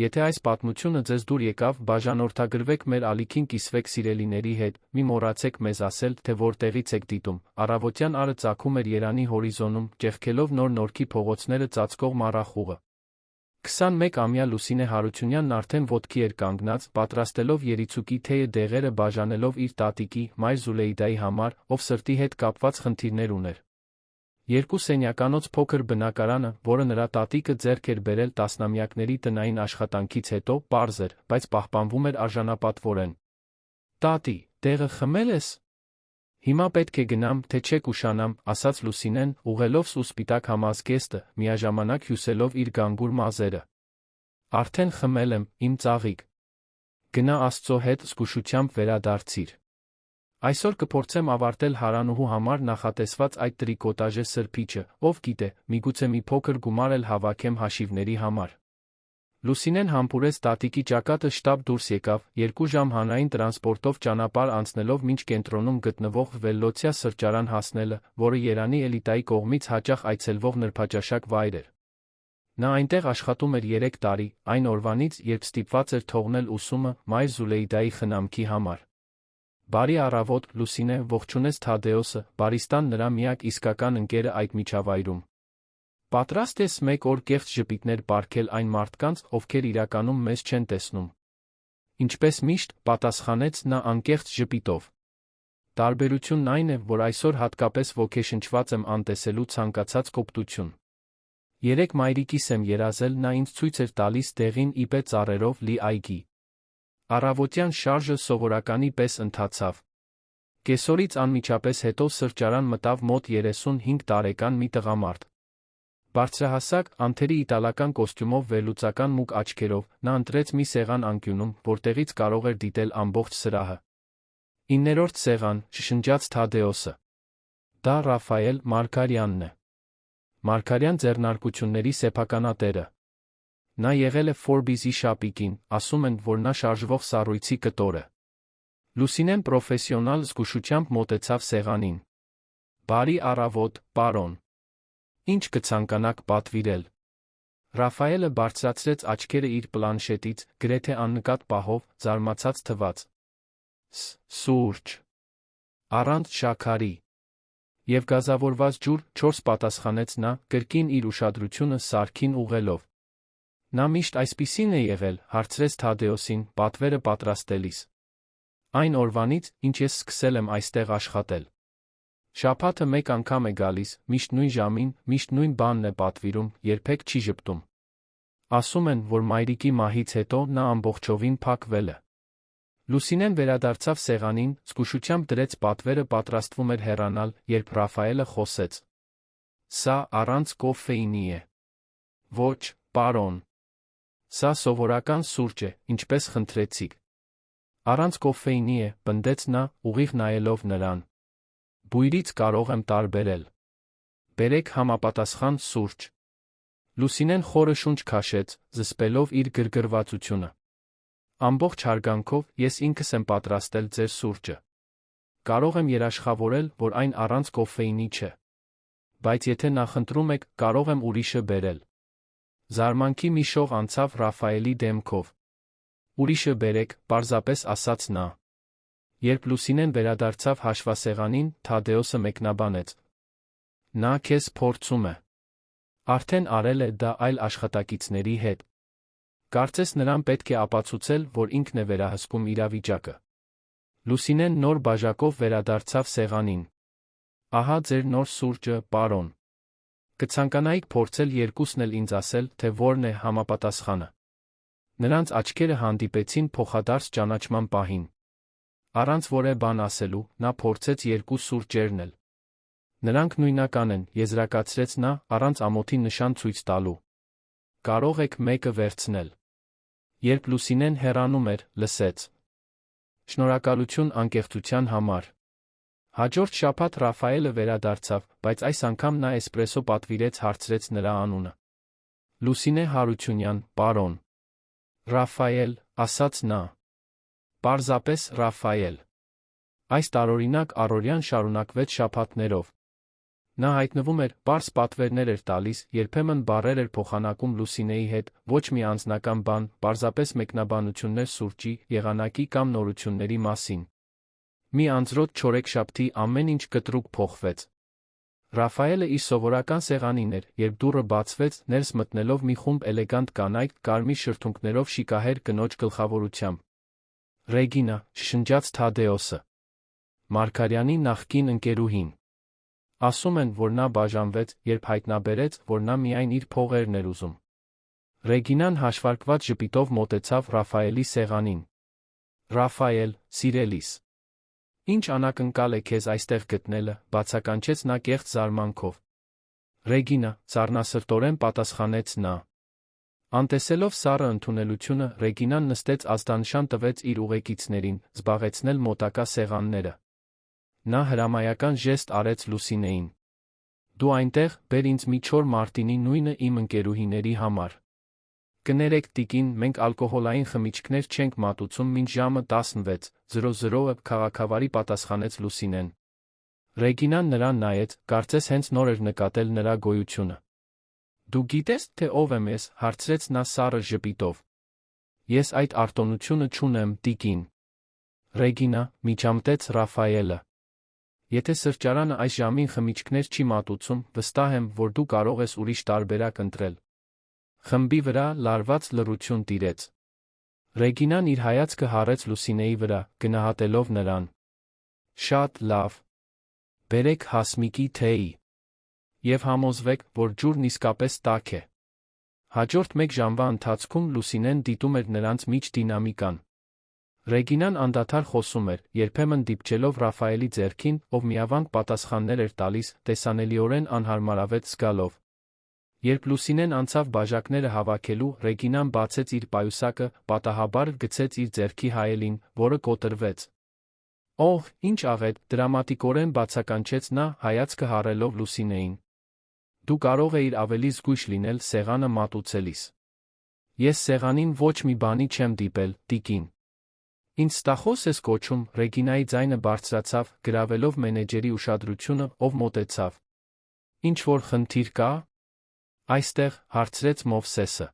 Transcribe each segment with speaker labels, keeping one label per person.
Speaker 1: Եթե այս պատմությունը ձեզ դուր եկավ, բաժանորդագրվեք մեր ալիքին, կիսվեք սիրելիների հետ, մի մոռացեք մեզ ասել, թե որտեղից եք դիտում։ Առավոտյան արը ծագում էր Երանի հորիզոնում, ճեղքելով նոր Նորքի փողոցները ծածկող մառախուղը։ 21-ամյա Լուսինե Հարությունյանն արդեն ոտքի էր կանգնած, պատրաստելով երիցուկի թեյը դեղերը բաժանելով իր տատիկի, մայր Զուլեյդայի համար, ով սրտի հետ կապված խնդիրներ ուներ։ Երկու սենյականոց փոքր բնակարանը, որը նրա տատիկը ձեռք էր բերել տասնամյակների տնային աշխատանքից հետո, պարզ էր, բայց պահպանվում էր արժանապատվորեն։ «Տատի, դեղը խմել ես»։ «Հիմա պետք է գնամ, թե չեք ուշանամ», ասաց Լուսինեն, ուղղելով սուսպիտակ համազգեստը, միաժամանակ հյուսելով իր գանգուր մազերը։ «Արդեն խմել եմ, իմ ծաղիկ»։ «Գնա Աստծո հետ», զգուշությամբ վերադարձիր։ «Այսօր կփորձեմ ավարտել Հարանուհու համար նախատեսված այդ տրիկոտաժե սրբիչը, ով գիտե, միգուցե մի փոքր գումար էլ հավաքեմ հաշիվների համար»։ Լուսինեն համբուրեց տատիկի ճակատը, շտապ դուրս եկավ, 2 ժամ հանրային տրանսպորտով ճանապարհ անցնելով մինչ կենտրոնում գտնվող Վելլոցիա սրճարան հասնելը, որը Երանի էլիտայի կողմից հաճախ այցելվող նրբաճաշակ վայր էր։ Նա այնտեղ աշխատում էր 3 տարի, այն օրվանից, երբ ստիպված էր թողնել ուսումը, մայր Զուլեյդայի խնամքի համար։ «Բարի առավոտ, Լուսինե», ողջունեց Թադեոսը, բարիստան, նրա միակ իսկական ընկերը այդ միջավայրում։ «Պատրաստ ես մեկ օր կեղծ ժպիտներ պարգել այն մարդկանց, ովքեր իրականում մեզ չեն տեսնում»։ «Ինչպես միշտ», պատասխանեց նա անկեղծ ժպիտով։ «Տարբերությունն այն է, որ այսօր հատկապես ոգեշնչված եմ անտեսելու ցանկացած կոպտություն։ 3 մայրիկիս եմ երազել», նա ինձ ցույց էր տալիս դեղին իպե ծառերով լի այգի։ Առավոտյան շարժը սովորականի պես ընթացավ։ Կեսօրից անմիջապես հետո սրճարան մտավ մոտ 35 տարեկան մի տղամարդ։ Բարձրահասակ, անթերի իտալական կոստյումով վերլուծական մուգ աչքերով, նա ընտրեց մի սեղան անկյունում, որտեղից կարող էր դիտել ամբողջ սրահը։ 9-րդ սեղան, շշնջաց Թադեոսը։ Դա Ռաֆայել Մարգարյանն է։ Մարգարյան ձեռնարկությունների սեփականատերը։ Նա եղել է Forbes-ի շապիկին, ասում են, որ նա շարժվող սառույցի կտոր է։ Լուսինեն պրոֆեսիոնալ զգուշությամբ մոտեցավ սեղանին։ «Բարի առավոտ, պարոն։ Ինչ կցանկանաք պատվիրել»։ Ռաֆայելը բարձրացրեց աչքերը իր պլանշետից, գրեթե աննկատ պահով, զարմացած թվաց։ Սուրճ։ Առանց շաքարի։ Եվ գազավորված ջուր, 4 պատասխանեց նա, կրկին իր ուշադրությունը սարքին ուղղելով։ Նա միշտ այսպիսին է եղել, հարցրեց Թադեոսին, պատվերը պատրաստելիս։ Այն օրվանից, ինչ ես սկսել եմ այստեղ աշխատել։ Շաբաթը մեկ անգամ է գալիս, միշտ նույն ժամին, միշտ նույն բանն է պատվիրում, երբեք չի ժպտում։ Ասում են, որ մայրիկի մահից հետո նա ամբողջովին փակվել է։ Լուսինեն վերադարձավ սեղանին, զգուշությամբ դրեց պատվերը, պատրաստվում էր հեռանալ, երբ Ռաֆայելը խոսեց։ Սա առանց կոֆեինի է։ Ոչ, պարոն։ Սա սովորական սուրճ է, ինչպես խնդրեցիք։ Առանց կոֆեինի է, պնդեց նա, ուղիղ նայելով նրան։ Բույրից կարող եմ տարբերել։ Բերեք համապատասխան սուրճ։ Լուսինեն խորը շունչ քաշեց, զսպելով իր գրգռվածությունը։ Ամբողջ հարգանքով, ես ինքս եմ պատրաստել ձեր սուրճը։ Կարող եմ երաշխավորել, որ այն առանց կոֆեինի չէ։ Բայց եթե նախընտրում եք, կարող եմ ուրիշը բերել։ Զարմանքի մի շող անցավ Ռաֆայելի դեմքով։ Ուրիշը բերեք, պարզապես ասաց նա։ Երբ Լուսինեն վերադարձավ հաշվասեղանին, Թադեոսը մեկնաբանեց. Նա քեզ փորձում է։ Արդեն արել է դա այլ աշխատակիցների հետ։ Կարծես նրան պետք է ապացուցել, որ ինքն է վերահսկում իրավիճակը։ Լուսինեն նոր բաժակով վերադարձավ սեղանին։ Ահա ձեր նոր սուրճը, պարոն։ Կցանկանայիք փորձել երկուսն էլ ինձ ասել, թե որն է համապատասխանը։ Նրանց աչքերը հանդիպեցին փոխադարձ ճանաչման պահին։ Առանց որևէ բան ասելու, նա փորձեց երկու սուրճերն էլ։ Նրանք նույնական են, եզրակացրեց նա, առանց ամոթի նշան ցույց տալու։ Կարող եք մեկը վերցնել։ Երբ Լուսինեն հեռանում էր, լսեց. Շնորհակալություն անկեղծության համար։ Հաջորդ շաբաթ Ռաֆայելը վերադարձավ, բայց այս անգամ նա էսպրեսո պատվիրեց, հարցրեց նրա անունը։ Լուսինե Հարությունյան, պարոն։ Ռաֆայել, ասաց նա։ Պարզապես Ռաֆայել։ Այս տարօրինակ առօրյան շարունակվեց շաբաթներով։ Նա հայտնվում էր, պարզ պատվերներ էր տալիս, երբեմն բառեր էր փոխանակում Լուսինեի հետ, ոչ մի անձնական բան, պարզապես մեկնաբանություններ սուրճի, եղանակի կամ նորությունների մասին։ Մի անձրոտ չորեքշաբթի ամեն ինչ կտրուկ փոխվեց։ Ռաֆայելը իր սովորական սեղանին էր, երբ դուռը բացվեց, ներս մտնելով մի խումբ էլեգանտ կանայք, կարմիր շրթունքներով շիկահեր կնոջ գլխավորությամբ։ Ռեգինա, շշնջաց Թադեոսը։ Մարգարյանի նախկին ընկերուհին։ Ասում են, որ նա բաժանվեց, երբ հայտնաբերեց, որ նա միայն իր փողերն էր ուզում։ Ռեգինան հաշվարկված ժպիտով մոտեցավ Ռաֆայելի սեղանին։ Ռաֆայել, սիրելիս։ Ինչ անակնկալ է քեզ այստեղ գտնելը, բացականչեց նա կեղծ զարմանքով։ Ռեգինա, սառնասրտորեն պատասխանեց նա։ Անտեսելով սառը ընդունելությունը, Ռեգինան նստեց ազդանշան տվեց իր ուղեկիցներին, զբաղեցնել մոտակա սեղանները։ Նա հրամայական ժեստ արեց Լուսինեին։ Դու այնտեղ, բեր ինձ մի չոր մարտինի, նույնը իմ ընկերուհիների համար։ Կներեք տիկին, մենք ալկոհոլային խմիչքներ չենք մատուցում մինչ ժամը 16:00-ը, քաղաքավարի պատասխանեց Լուսինեն։ Ռեգինան նրան նայեց, կարծես հենց նոր էր նկատել նրա գոյությունը։ Դու գիտես, թե ով եմ ես, հարցրեց նա սառը ժպիտով։ Ես այդ արտոնությունը չունեմ, տիկին։ Ռեգինա, միջամտեց Ռաֆայելը։ Եթե սրճարանը այս ժամին խմիչքներ չի մատուցում, վստահ եմ, որ դու կարող ես ուրիշ տարբերակ ընտրել։ Խմբի վրա լարված լռություն տիրեց։ Ռեգինան իր հայացքը հառեց Լուսինեի վրա, գնահատելով նրան։ Շատ լավ։ Բերեք հասմիկի թեյի։ Եվ համոզվեք, որ ջուրն իսկապես տաք է։ Հաջորդ մեկ ժամվա ընթացքում Լուսինեն դիտում էր նրանց միջ դինամիկան։ Ռեգինան անդադար խոսում էր, երբեմն դիպչելով Ռաֆայելի ձեռքին, ով միավանք պատասխաններ էր տալիս, տեսանելիորեն անհարմարավետ զգալով։ Երբ Լուսինեն անցավ բաժակները հավաքելու, Ռեգինան բացեց իր պայուսակը, պատահաբար գցեց իր ձեռքի հայելին, որը կոտրվեց։ Օհ, ինչ աղետ, դրամատիկորեն բացականչեց նա, հայացքը հառելով Լուսինեին։ Դու կարող էիր ավելի զգույշ լինել սեղանը մատուցելիս։ Ես սեղանին ոչ մի բանի չեմ դիպել, տիկին։ Ինձ ստախոս ես կոչում, Ռեգինայի ձայնը բարձրացավ, գրավելով մենեջերի ուշադրությունը, ով մոտեցավ։ Ինչ-որ խնդիր կա։ Այստեղ, հարցրեց Մովսեսը։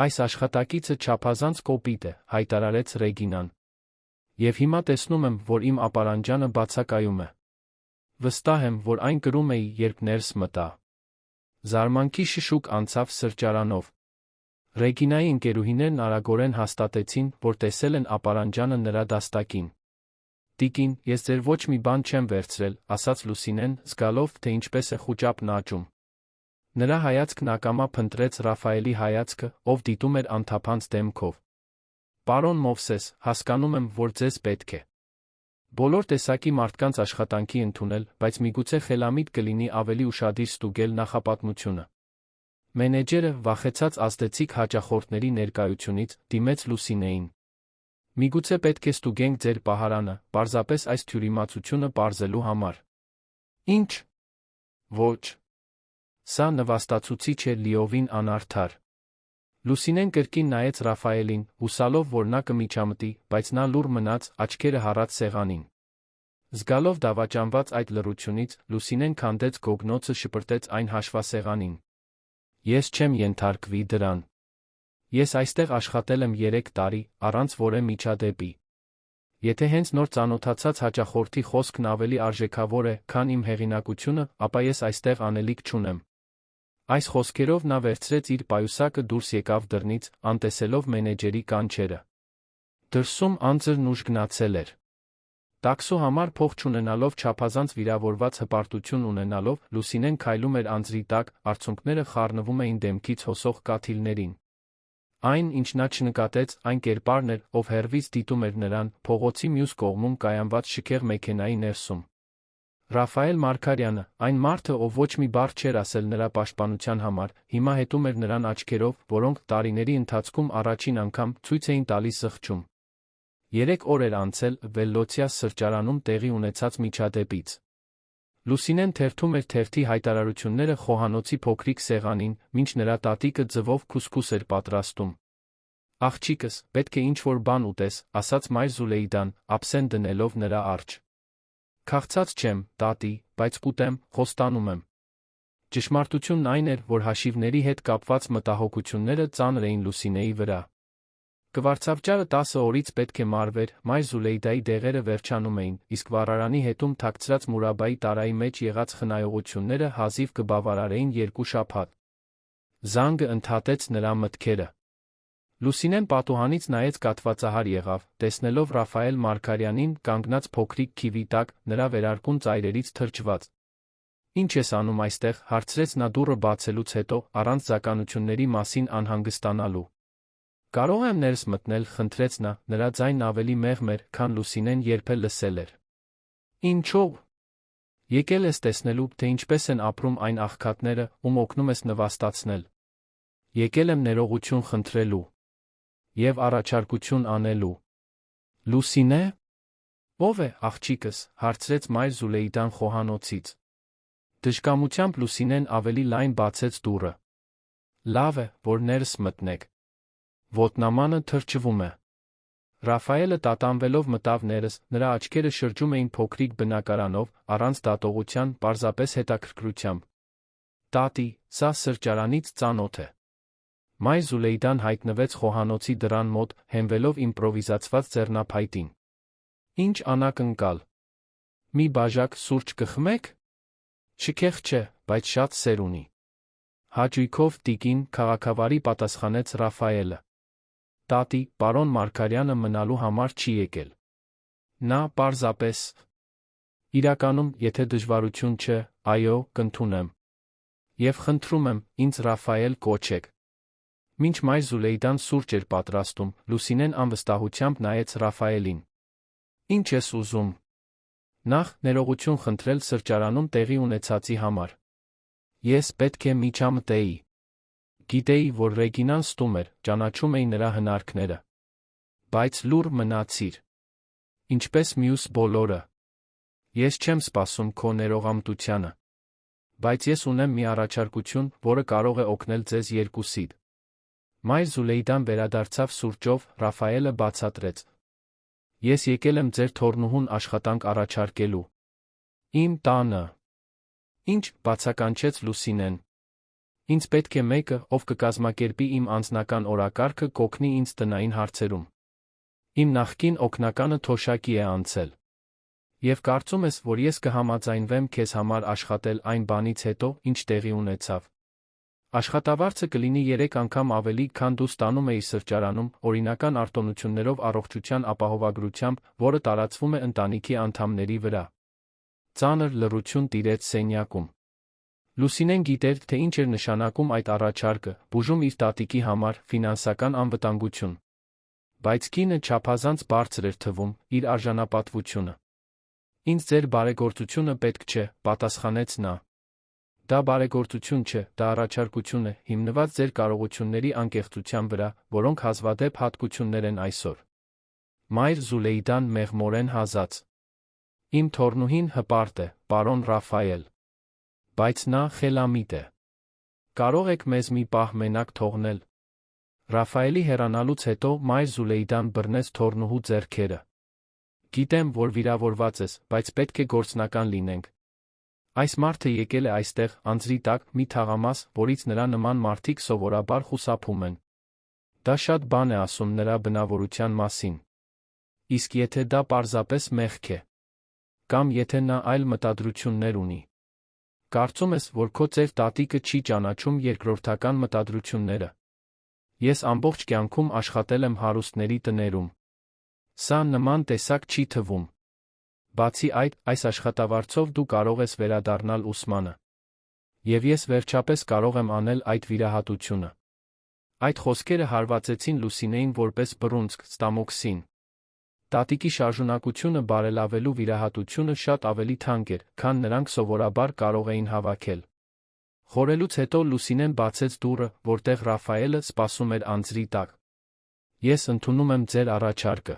Speaker 1: Այս աշխատակիցը չափազանց կոպիտ է, հայտարարեց Ռեգինան։ Եվ հիմա տեսնում եմ, որ իմ ապարանջանը բացակայում է։ Վստահ եմ, որ այն կրում էի, երբ ներս մտա։ Զարմանքի շշուկ անցավ սրճարանով։ Ռեգինայի ընկերուհիներն արագորեն հաստատեցին, որ տեսել են ապարանջանը նրա դաստակին։ Տիկին, ես ձեր ոչ մի բան չեմ վերցրել, ասաց Լուսինեն, զգալով, թե ինչպես է խուճապն աճում։ Նրա հայացքն ակամա փնտրեց Ռաֆայելի հայացքը, ով դիտում էր անթափանց դեմքով։ Պարոն Մովսես, հասկանում եմ, որ ձեզ պետք է բոլոր տեսակի մարդկանց աշխատանքի ընդունել, բայց միգուցե խելամիտ կլինի ավելի ուշադիր ստուգել նախապատմությունը։ Մենեջերը, վախեցած ազդեցիկ հաճախորդների ներկայությունից, դիմեց Լուսինեին։ Միգուցե պետք է ստուգենք ձեր պահարանը, պարզապես այս թյուրիմացությունը պարզելու համար։ Ինչ։ Ոչ։ Սա նվաստացուցիչ է, լիովին անարդար։ Լուսինեն կրկին նայեց Ռաֆայելին, հուսալով, որ նա կմիջամտի, բայց նա լուռ մնաց, աչքերը հառած սեղանին։ Զգալով դավաճանված այդ լռությունից, Լուսինեն քանդեց գոգնոցը, շպրտեց այն հաշվասեղանին։ Ես չեմ ենթարկվի դրան։ Ես այստեղ աշխատել եմ 3 տարի, առանց որևէ միջադեպի։ Եթե հենց նոր ծանոթացած հաճախորդի խոսքն ավելի արժեքավոր է, քան իմ հեղինակությունը, ապա ես այստեղ անելիք չունեմ։ Այս խոսքերով նա վերցրեց իր պայուսակը, դուրս եկավ դռնից, անտեսելով մենեջերի կանչերը։ Դրսում անձրն ուժգնացել էր։ Տաքսու համար փող չունենալով, չափազանց վիրավորված հպարտություն ունենալով, Լուսինեն քայլում էր անձրի տակ, արցունքները խառնվում էին դեմքից հոսող կաթիլներին։ Այն, ինչ նա չնկատեց, այն կերպարն էր, ով հեռվից դիտում էր նրան, փողոցի մյուս կողմում կայանված շքեղ մեքենայի ներսում։ Ռաֆայել Մարգարյանը, այն մարդը, ով ոչ մի բառ չէր ասել նրա պաշտպանության համար, հիմա հետում էր նրան աչքերով, որոնք տարիների ընթացքում առաջին անգամ ցույց էին տալիս զղջում։ 3 օր էր անցել Վելլոցիաս սրճարանում տեղի ունեցած միջադեպից։ Լուսինեն թերթում էր թերթի հայտարարությունները խոհանոցի փոքրիկ սեղանին, մինչ նրա տատիկը ձվով քուսքուս էր պատրաստում։ Աղջիկս, պետք է ինչ-որ բան ուտես, ասաց մայր Զուլեյդան, ափսեն դնելով նրա առջ։ Քաղցած չեմ, տատի, բայց կուտեմ, խոստանում եմ։ Ճշմարտությունն այն էր, որ հաշիվների հետ կապված մտահոգությունները ծանր էին Լուսինեի վրա։ Կվարձավճարը 10 օրից պետք է մարվեր, մայր Զուլեյդայի դեղերը վերջանում էին, իսկ վառարանի հետում թաքցրած Մուրաբայի տարայի մեջ եղած խնայողությունները հազիվ կբավարարեին 2 շաբաթ։ Զանգը ընդհատեց նրա մտքերը։ Լուսինեն պատուհանից նայեց կաթվածահար եղավ, տեսնելով Ռաֆայել Մարգարյանին կանգնած փոքրիկ քիվի տակ, նրա վերարկուն ծայրերից թրջված։ «Ինչ ես անում այստեղ», հարցրեց նա դուռը բացելուց հետո, առանց զականությունների մասին անհանգստանալու։ «Կարող եմ ներս մտնել», խնդրեց նա, նրա ձայնն ավելի մեղմ էր, քան Լուսինեն երբեք լսել էր։ «Ինչո՞վ»։ «Եկել ես տեսնելու, թե ինչպես են ապրում այն աղքատները, ում օգնում ես նվաստացնել։ Եկել եմ ներողություն խնդրելու։ Եվ առաջարկություն անելու»։ «Լուսինե՞։ Ո՞վ է, աղջիկս», հարցրեց մայր Զուլեյդան խոհանոցից։ Դժկամությամբ Լուսինեն ավելի լայն բացեց դուռը։ «Լավ է, որ ներս մտնեք։ Ոտնամանը թրջվում է»։ Ռաֆայելը տատանվելով մտավ ներս, նրա աչքերը շրջում էին փոքրիկ բնակարանով, առանց դատողության, պարզապես հետաքրքրությամբ։ «Տատի, սա սրճարանից ծանոթ է»։ Մայր Զուլեյդան հայտնվեց խոհանոցի դռան մոտ, հենվելով իմպրովիզացված ձեռնափայտին։ «Ինչ անակնկալ։ Մի բաժակ սուրճ կխմեք»։ «Շքեղ չէ, բայց շատ սեր ունի»։ «Հաճույքով, տիկին», քաղաքավարի պատասխանեց Ռաֆայելը։ «Տատի, պարոն Մարգարյանը մնալու համար չի եկել։ Նա պարզապես…» «Իրականում, եթե դժվարություն չէ, այո, կընդունեմ։ Եվ խնդրում եմ, ինձ Ռաֆայել կոչեք»։ Մինչ մայր Զուլեյդան սուրճ էր պատրաստում, Լուսինեն անվստահությամբ նայեց Ռաֆայելին։ «Ինչ ես ուզում»։ «Նախ, ներողություն խնդրել սրճարանում տեղի ունեցածի համար։ Ես պետք է միջամտեի։ Գիտեի, որ Ռեգինան ստում էր, ճանաչում էի նրա հնարքները։ Բայց լուռ մնացիր։ Ինչպես մյուս բոլորը։ Ես չեմ սպասում քո ներողամտությանը։ Բայց ես ունեմ մի առաջարկություն, որը կարող է օգնել ձեզ երկուսիդ»։ Մայր Զուլեյդան վերադարձավ սուրճով, Ռաֆայելը բացատրեց։ «Ես եկել եմ ձեր թոռնուհուն աշխատանք առաջարկելու։ Իմ տանը»։ «Ինչ», բացականչեց Լուսինեն։ «Ինձ պետք է մեկը, ով կկազմակերպի իմ անձնական օրակարգը, կօգնի ինձ տնային հարցերում։ Իմ նախկին օգնականը թոշակի է անցել։ Եվ կարծում ես, որ ես կհամաձայնվեմ քեզ համար աշխատել այն բանից հետո, ինչ տեղի ունեցավ։ Աշխատավարձը կլինի 3 անգամ ավելի, քան դու ստանում էիր սրճարանում, օրինական արտոնություններով առողջության ապահովագրությամբ, որը տարածվում է ընտանիքի անդամների վրա»։ Ծանր լռություն տիրեց սենյակում։ Լուսինեն գիտեր, թե ինչ էր նշանակում այդ առաջարկը, բուժում իր տատիկի համար, ֆինանսական անվտանգություն։ Բայց կինը չափազանց բարձր էր թվում, իր արժանապատվությունը։ «Ինձ ձեր բարեգործությունը պետք չէ», պատասխանեց նա։ «Դա բարեգործություն չէ, դա առաջարկություն է, հիմնված ձեր կարողությունների անկեղծության վրա, որոնք հազվադեպ հատկություններ են այսօր»։ Մայր Զուլեյդան մեղմորեն հազաց։ «Իմ թոռնուհին հպարտ է, պարոն Ռաֆայել։ Բայց նա խելամիտ է։ Կարող եք մեզ մի պահ մենակ թողնել»։ Ռաֆայելի հեռանալուց հետո մայր Զուլեյդան բռնեց թոռնուհու ձեռքերը։ «Գիտեմ, որ վիրավորված ես, բայց պետք է գործնական լինենք։ Այս մարդը եկել է այստեղ, անձրի տակ, մի թաղամաս, որից նրա նման մարդիկ սովորաբար խուսափում են։ Դա շատ բան է ասում նրա բնավորության մասին։ Իսկ եթե դա պարզապես մեղք է։ Կամ եթե նա այլ մտադրություններ ունի։ Կարծում ես, որ քո ծեր տատիկը չի ճանաչում երկրորդական մտադրությունները։ Ես ամբողջ կյանքում աշխատել եմ հարուստների տներում։ Սա նման տեսակ չի թվում։ Բացի այդ, այս աշխատավարձով դու կարող ես վերադառնալ ուսմանը։ Եվ ես վերջապես կարող եմ անել այդ վիրահատությունը»։ Այդ խոսքերը հարվածեցին Լուսինեին որպես բռունցք, ստամոքսին։ Տատիկի շարժունակությունը բարելավելու վիրահատությունը շատ ավելի թանկ էր, քան նրանք սովորաբար կարող էին հավաքել։ Խորելուց հետո Լուսինեն բացեց դուռը, որտեղ Ռաֆայելը սպասում էր անձրի տակ։ «Ես ընդունում եմ ձեր առաջարկը։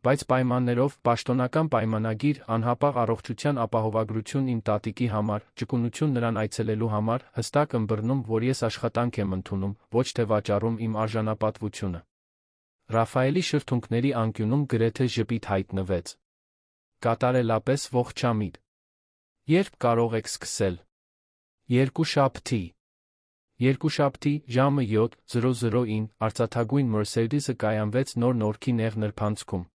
Speaker 1: Բայց պայմաններով, պաշտոնական պայմանագիր, անհապաղ առողջության ապահովագրություն իմ տատիկի համար, ճկունություն նրան այցելելու համար, հստակ ըմբռնում, որ ես աշխատանք եմ ընդունում, ոչ թե վաճառում իմ արժանապատվությունը»։ Ռաֆայելի շրթունքների անկյունում գրեթե ժպիտ հայտնվեց։ «Կատարելապես ողջամիտ։ Երբ կարող եք սկսել։ Երկուշաբթի։ Երկուշաբթի ժամը 7:00-ին արծաթագույն Մերսեդեսը կայանվեց նոր Նորքի նեղ նրբանցքում։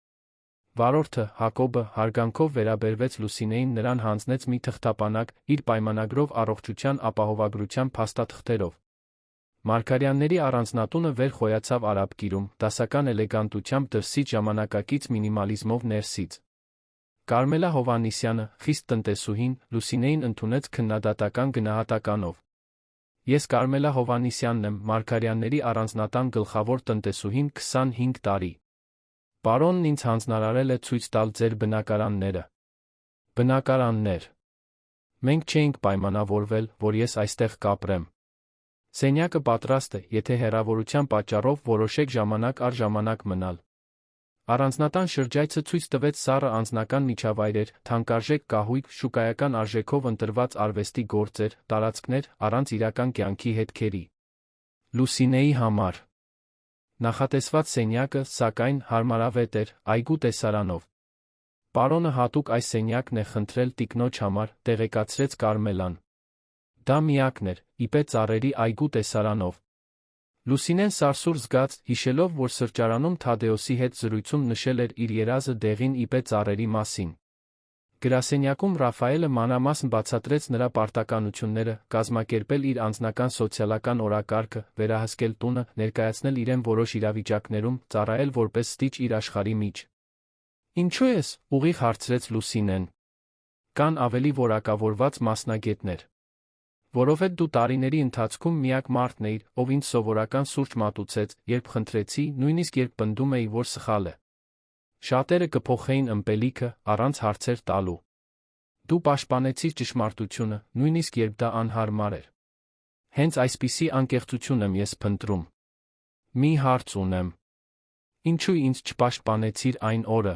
Speaker 1: Վարորդը Հակոբը հարգանքով վերաբերվեց Լուսինեին, նրան հանձնեց մի թղթապանակ իր պայմանագրով առողջության ապահովագրության փաստաթղթերով։ Մարգարյանների առանձնատունը վեր խոյացավ արաբկիրում, դասական էլեգանտությամբ դրսից, ժամանակակից մինիմալիզմով ներսից։ Կարմելա Հովհաննիսյանը, խիստ տնտեսուհին, Լուսինեին ընդունեց քննադատական գնահատականով։ Ես Կարմելա Հովհաննիսյանն եմ, Մարգարյանների առանձնատան գլխավոր տնտեսուհին 25 տարի։ Պարոնն ինձ հանձնարարել է ցույց տալ ձեր բնակարանները։ Բնակարաններ։ Մենք չէինք պայմանավորվել, որ ես այստեղ կապրեմ։ Սենյակը պատրաստ է, եթե հեռավորության պատճառով որոշեք ժամանակ առ ժամանակ մնալ։ Առանձնատան շրջայցը ցույց տվեց սառը անձնական միջավայրեր, թանկարժեք կահույք, շուկայական արժեքով ընտրված արվեստի գործեր, տարածքներ, առանց իրական կյանքի հետքերի։ Լուսինեի համար նախատեսված սենյակը, սակայն, հարմարավետ էր, այգու տեսարանով։ Պարոնը հատուկ այս սենյակն է խնդրել տիկնոջ համար, տեղեկացրեց Կարմելան։ Դա միակն էր, իպե ծառերի այգու տեսարանով։ Լուսինեն սարսուռ զգաց, հիշելով, որ սրճարանում Թադեոսի հետ զրույցում նշել էր իր երազը դեղին իպե ծառերի մասին։ Գրասենյակում Ռաֆայելը մանրամասն բացատրեց նրա պարտականությունները, կազմակերպել իր անձնական սոցիալական օրակարգը, վերահսկել տունը, ներկայացնել իրեն որոշ իրավիճակներում, ծառայել որպես ստիճ իր աշխարհի մեջ։ Ինչու ես, ուղիղ հարցրեց Լուսինեն։ Կան ավելի որակավորված մասնագետներ։ Որովհետև դու տարիների ընթացքում միակ մարդն էիր, ով ինձ սովորական սուրճ մատուցեց, երբ խնդրեցի, նույնիսկ երբ պնդում էի, որ սխալ է։ Շատերը կփոխեին ըմպելիքը, առանց հարցեր տալու։ Դու պաշտպանեցիր ճշմարտությունը, նույնիսկ երբ դա անհարմար էր։ Հենց այսպիսի անկեղծություն եմ ես փնտրում։ Մի հարց ունեմ։ Ինչու ինձ չպաշտպանեցիր այն օրը։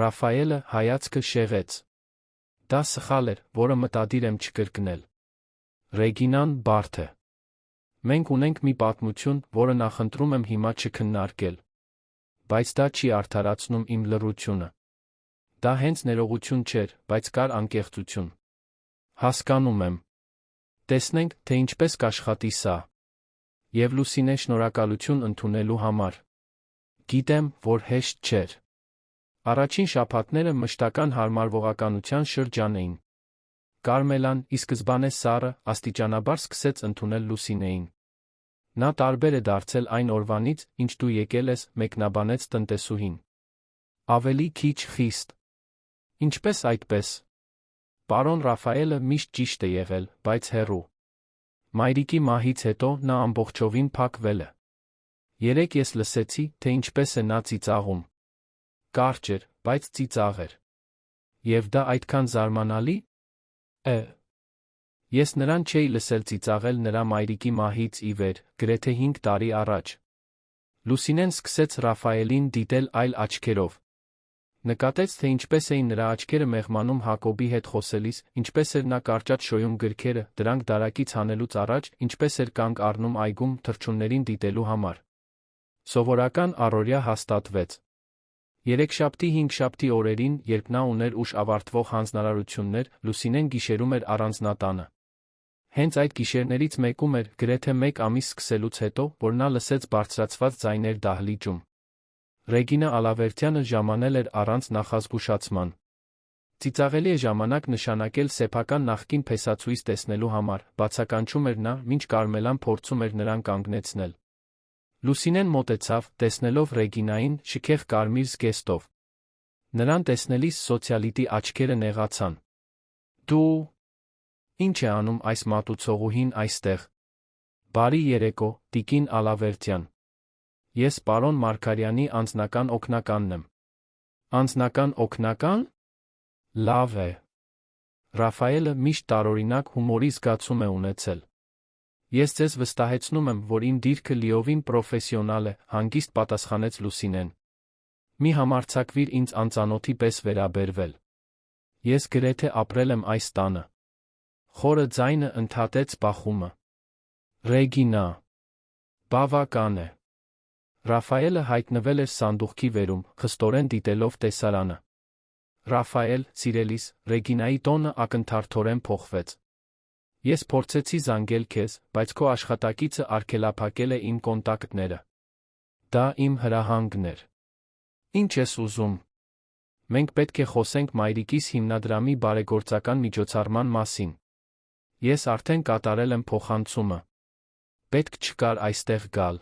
Speaker 1: Ռաֆայելը հայացքը շեղեց։ Դա սխալ էր, որը մտադիր եմ չկրկնել։ Ռեգինան բարդ է։ Մենք ունենք մի պատմություն, որը նախընտրում եմ հիմա չքննարկել։ Բայց դա չի արդարացնում իմ լռությունը։ Դա հենց ներողություն չէր, բայց կար անկեղծություն։ Հասկանում եմ։ Տեսնենք, թե ինչպես կաշխատի սա։ Եվ Լուսինե, շնորհակալություն ընդունելու համար։ Գիտեմ, որ հեշտ չէր։ Առաջին շաբաթները մշտական հարմարվողականության շրջան էին։ Կարմելան, ի սկզբանե սառը, աստիճանաբար սկսեց ընդունել Լուսինեին։ Նա տարբեր է դարձել այն օրվանից, ինչ դու եկել ես, մեկնաբանեց տնտեսուհին։ Ավելի քիչ խիստ։ Ինչպես այդպես։ Պարոն Ռաֆայելը միշտ ճիշտ է եղել, բայց հեռու։ Մայրիկի մահից հետո նա ամբողջովին փակվել է։ Երեկ ես լսեցի, թե ինչպես է նա ծիծաղում։ Կարճ էր, բայց ծիծաղ էր։ Եվ դա այդքան զարմանալի։ Ես նրան չէի լսել ծիծաղել նրա մայրիկի մահից ի վեր, գրեթե 5 տարի առաջ։ Լուսինեն սկսեց Ռաֆայելին դիտել այլ աչքերով։ Նկատեց, թե ինչպես էին նրա աչքերը մեղմանում Հակոբի հետ խոսելիս, ինչպես էր նա կարճատ շոյում գրքերը, դրանք դարակից հանելուց առաջ, ինչպես էր կանգ առնում այգում թռչուններին դիտելու համար։ Սովորական առօրյա հաստատվեց։ Երեքշաբթի հինգշաբթի օրերին, երբ նա ուներ ուշ ավարտվող հանձնարարություններ, Լուսինեն գիշերում էր առանձնատանը։ Հենց այդ գիշերներից մեկում էր, գրեթե 1 ամիս սկսելուց հետո, որ նա լսեց բարձրացված ձայներ դահլիճում։ Ռեգինա Ալավերդյանը ժամանել էր առանց նախազգուշացման։ Ծիծաղելի է ժամանակ նշանակել սեփական նախկին փեսացուից տեսնելու համար, բացականչում էր նա, մինչ Կարմելան փորձում էր նրան կանգնեցնել։ Լուսինեն մոտեցավ, տեսնելով Ռեգինային, շքեղ կարմիր զգեստով։ Նրան տեսնելիս սոցիալիտի աչքերը նեղացան։ Դու… Ինչ է անում այս մատուցողուհին այստեղ։ Բարի երեկո, տիկին Ալավերդյան։ Ես պարոն Մարգարյանի անձնական օգնականն եմ։ Անձնական օգնական։ Լավ է։ Ռաֆայելը միշտ տարօրինակ հումորի զգացում է ունեցել։ Ես ձեզ վստահեցնում եմ, որ իմ դիրքը լիովին պրոֆեսիոնալ է, հանգիստ պատասխանեց Լուսինեն։ Մի համարձակվիր ինձ անծանոթի պես վերաբերվել։ Ես գրեթե ապրել եմ այս տանը։ Խորը ձայնը ընդհատեց բախումը։ Ռեգինա։ Բավական է։ Ռաֆայելը հայտնվել էր սանդուղքի վերում, խստորեն դիտելով տեսարանը։ Ռաֆայել, սիրելիս, Ռեգինայի տոնը ակնթարթորեն փոխվեց։ Ես փորձեցի զանգել քեզ, բայց քո աշխատակիցը արգելափակել է իմ կոնտակտները։ Դա իմ հրահանգն էր։ Ինչ ես ուզում։ Մենք պետք է խոսենք մայրիկիս հիմնադրամի բարեգործական միջոցառման մասին։ Ես արդեն կատարել եմ փոխանցումը։ Պետք չկար այստեղ գալ։